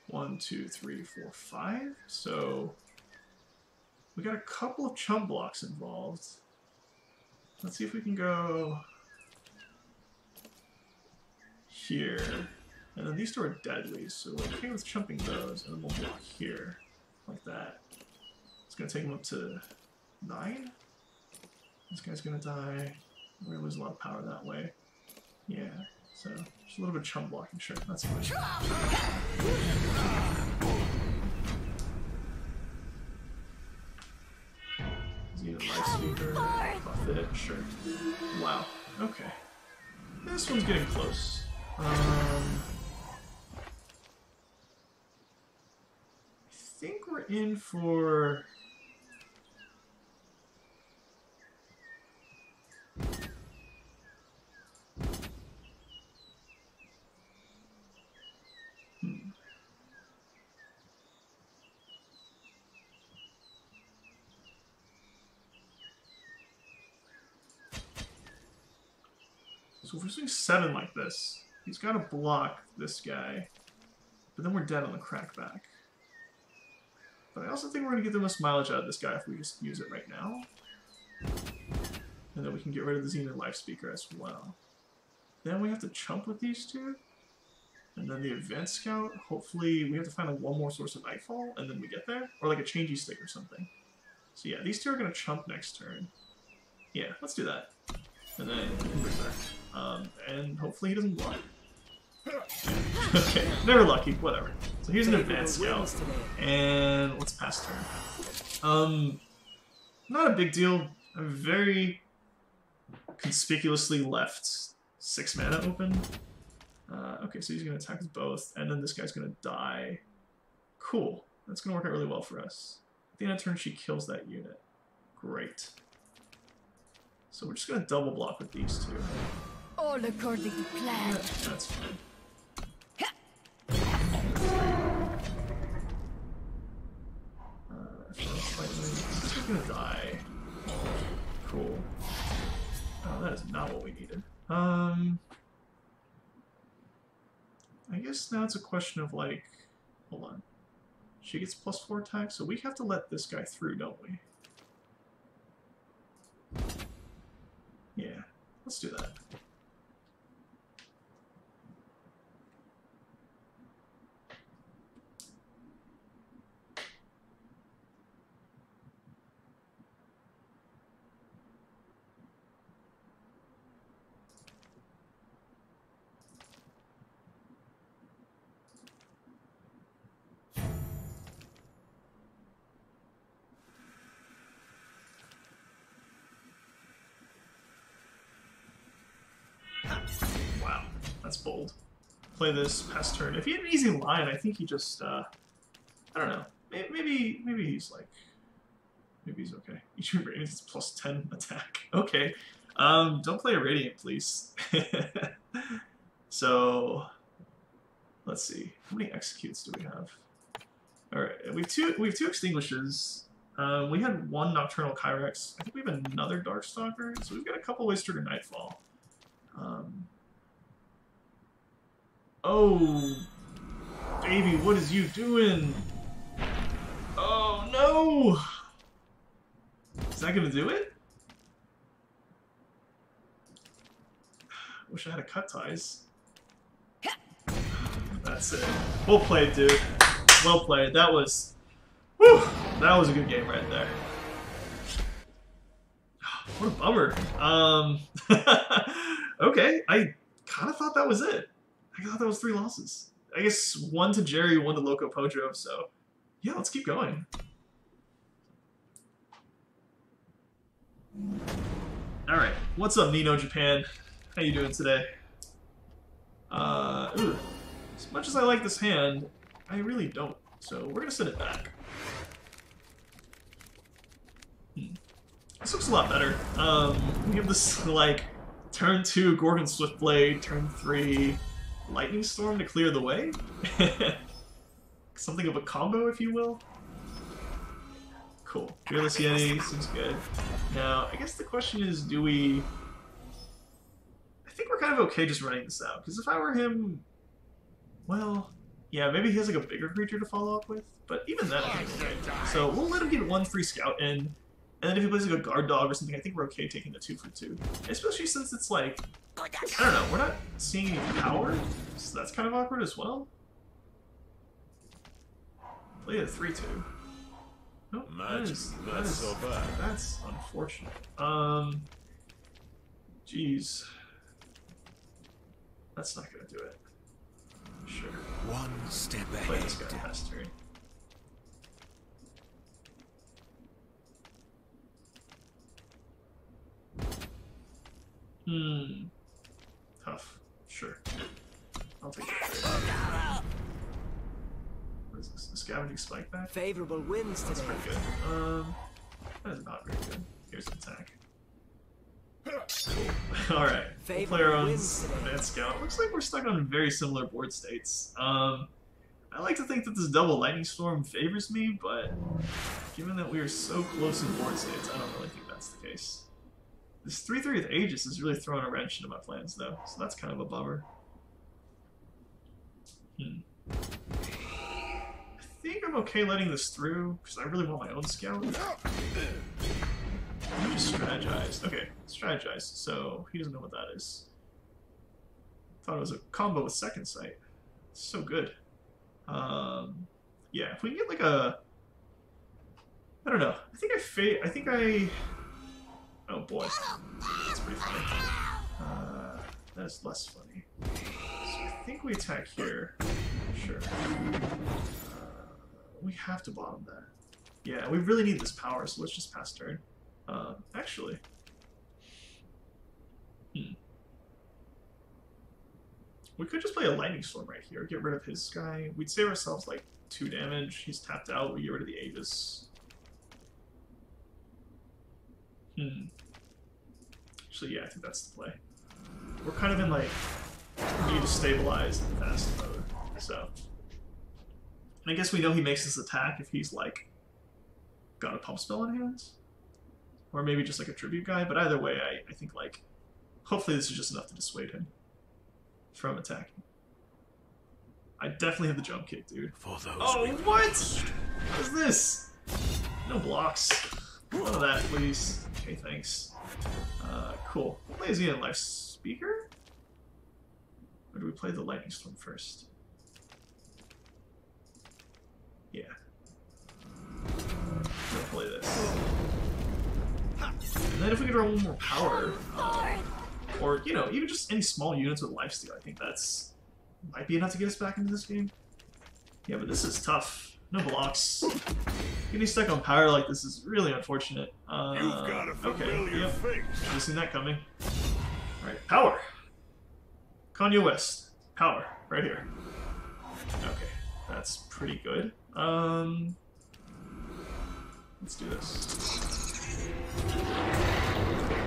1, 2, 3, 4, 5. So we got a couple of chum blocks involved. Let's see if we can go here, and then these two are deadly, so we're okay with chumping those, and then we'll block here, like that. It's gonna take him up to 9. This guy's gonna die. We're gonna lose a lot of power that way. Yeah, so just a little bit of chum blocking, sure, that's fine. Is he a life speaker? Buffet, sure. Wow, okay. This one's getting close. I think we're in for So if we're doing 7 like this, he's got to block this guy. But then we're dead on the crackback. But I also think we're going to get the most mileage out of this guy if we just use it right now. And then we can get rid of the Xenon Life Speaker as well. Then we have to chump with these two. And then the Advanced Scout, hopefully we have to find like one more source of Nightfall, and then we get there. Or like a changey stick or something. So yeah, these two are going to chump next turn. Yeah, let's do that. And then Berserk. And hopefully he doesn't block. Okay, never lucky, whatever. So here's an Advanced Scout. And let's pass turn. Not a big deal. I'm very conspicuously left 6 mana open. Okay, so he's going to attack us both, and then this guy's going to die. Cool. That's going to work out really well for us. At the end of turn, she kills that unit. Great. So we're just going to double block with these two. All according to plan. Yeah, that's fine. He's going to die. Cool. Oh, that is not what we needed. I guess now it's a question of, like, hold on. She gets +4 attack, so we have to let this guy through, don't we? Yeah, let's do that. Wow, that's bold. Play this past turn. If he had an easy line, I think he just, I don't know. Maybe he's like, maybe he's okay. Each Radiant is +10 attack. Okay. Don't play a Radiant, please. So, let's see. How many executes do we have? Alright, we have two Extinguishes. We had one Nocturnal Kyrex. I think we have another Darkstalker, so we've got a couple ways to trigger Nightfall. Oh, baby, what is you doing? Oh no! Is that gonna do it? Wish I had a cut ties. That's it. Well played, dude. Well played. That was, whew, that was a good game right there. What a bummer. Okay, I kind of thought that was it. I thought that was 3 losses. I guess 1 to Jerry, 1 to Loco Pojo, so yeah, let's keep going. Alright, what's up, Nino Japan? How you doing today? Ooh. As much as I like this hand, I really don't, so we're gonna send it back. This looks a lot better. We have this, like, turn 2 Gorgon Swiftblade, turn 3 Lightning Storm to clear the way. Something of a combo, if you will. Cool. Fearless Yeti seems good. Now, I guess the question is, do we... I think we're kind of okay just running this out, because if I were him... Well, yeah, maybe he has like a bigger creature to follow up with, but even then I think okay. So we'll let him get 1 free Scout in, and then if he plays like a Guard Dog or something, I think we're okay taking the 2 for 2. Especially since it's like, I don't know, we're not seeing any power, so that's kind of awkward as well. Play a 3-2. Nope, that is so bad. That's unfortunate. Jeez. That's not gonna do it. Sure. 1 step Play ahead. this guy past turn. Tough. Sure. I'll take it. What is this? A Scavenging Spike back? Favorable winds That's today. pretty good. That is not very good. Here's an attack. Alright. We'll play our own Advanced Scout. Looks like we're stuck on very similar board states. I like to think that this double Lightning Storm favors me, but given that we are so close in board states, I don't really think that's the case. This 3/3 with Aegis is really throwing a wrench into my plans, though, so that's kind of a bummer. I think I'm okay letting this through, because I really want my own scout. I just strategize. Okay, strategize. So he doesn't know what that is. Thought it was a combo with second sight. It's so good. Yeah, if we can get like a, I don't know. I think I. Oh boy, that's pretty funny. That's less funny. So I think we attack here. Sure. We have to bottom that. Yeah, we really need this power, so let's just pass turn. Actually. We could just play a Lightning Storm right here, get rid of his guy. We'd save ourselves like 2 damage. He's tapped out, we get rid of the Aegis. Actually, yeah, I think that's the play. We're kind of in like need to stabilize and fast mode, so. And I guess we know he makes this attack if he's like got a pump spell in hands. Or maybe just like a tribute guy, but either way, I think like hopefully this is just enough to dissuade him from attacking. I definitely have the jump kick, dude. For those oh, what? What is this? No blocks. None of that, please. Okay, thanks. Cool. Play a Xenon Life Speaker? Or do we play the Lightning Storm first? Yeah. We'll play this. And then if we could roll one more power, or, you know, even just any small units with lifesteal, I think that's might be enough to get us back into this game. Yeah, but this is tough. No blocks. Getting stuck on power like this is really unfortunate. You've got a familiar face. Should have seen that coming. Alright, power. Kanye West. Power. Right here. Okay, that's pretty good. Let's do this.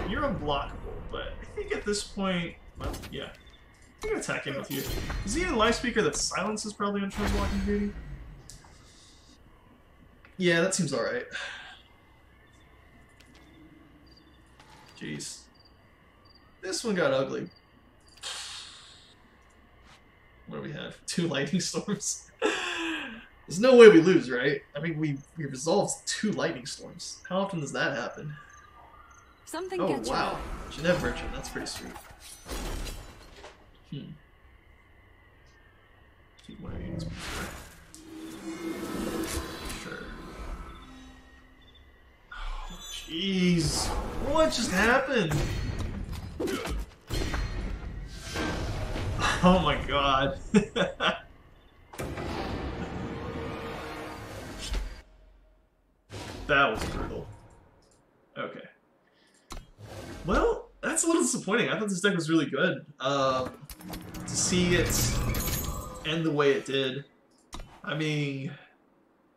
You're unblockable, but I think at this point, well, yeah. I'm gonna attack in with you. Is he a life speaker that silences probably on turn blocking duty? Yeah, that seems alright. Jeez. This one got ugly. What do we have? 2 lightning storms? There's no way we lose, right? I mean, we resolved 2 lightning storms. How often does that happen? Something Oh, gets wow. Genev Merchant, that's pretty sweet. Keep one of your units before. Sure. Oh, jeez. What just happened? Oh my god. That was brutal. Okay. Well, that's a little disappointing. I thought this deck was really good. To see it end the way it did. I mean,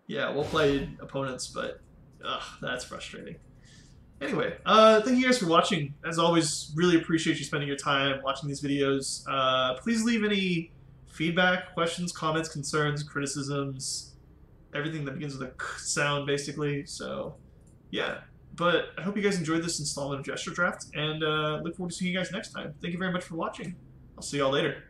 yeah, well played opponents, but that's frustrating. Anyway, thank you guys for watching. As always, really appreciate you spending your time watching these videos. Please leave any feedback, questions, comments, concerns, criticisms, everything that begins with a sound, basically. So, yeah. But I hope you guys enjoyed this installment of Jesture Draft, and look forward to seeing you guys next time. Thank you very much for watching. I'll see y'all later.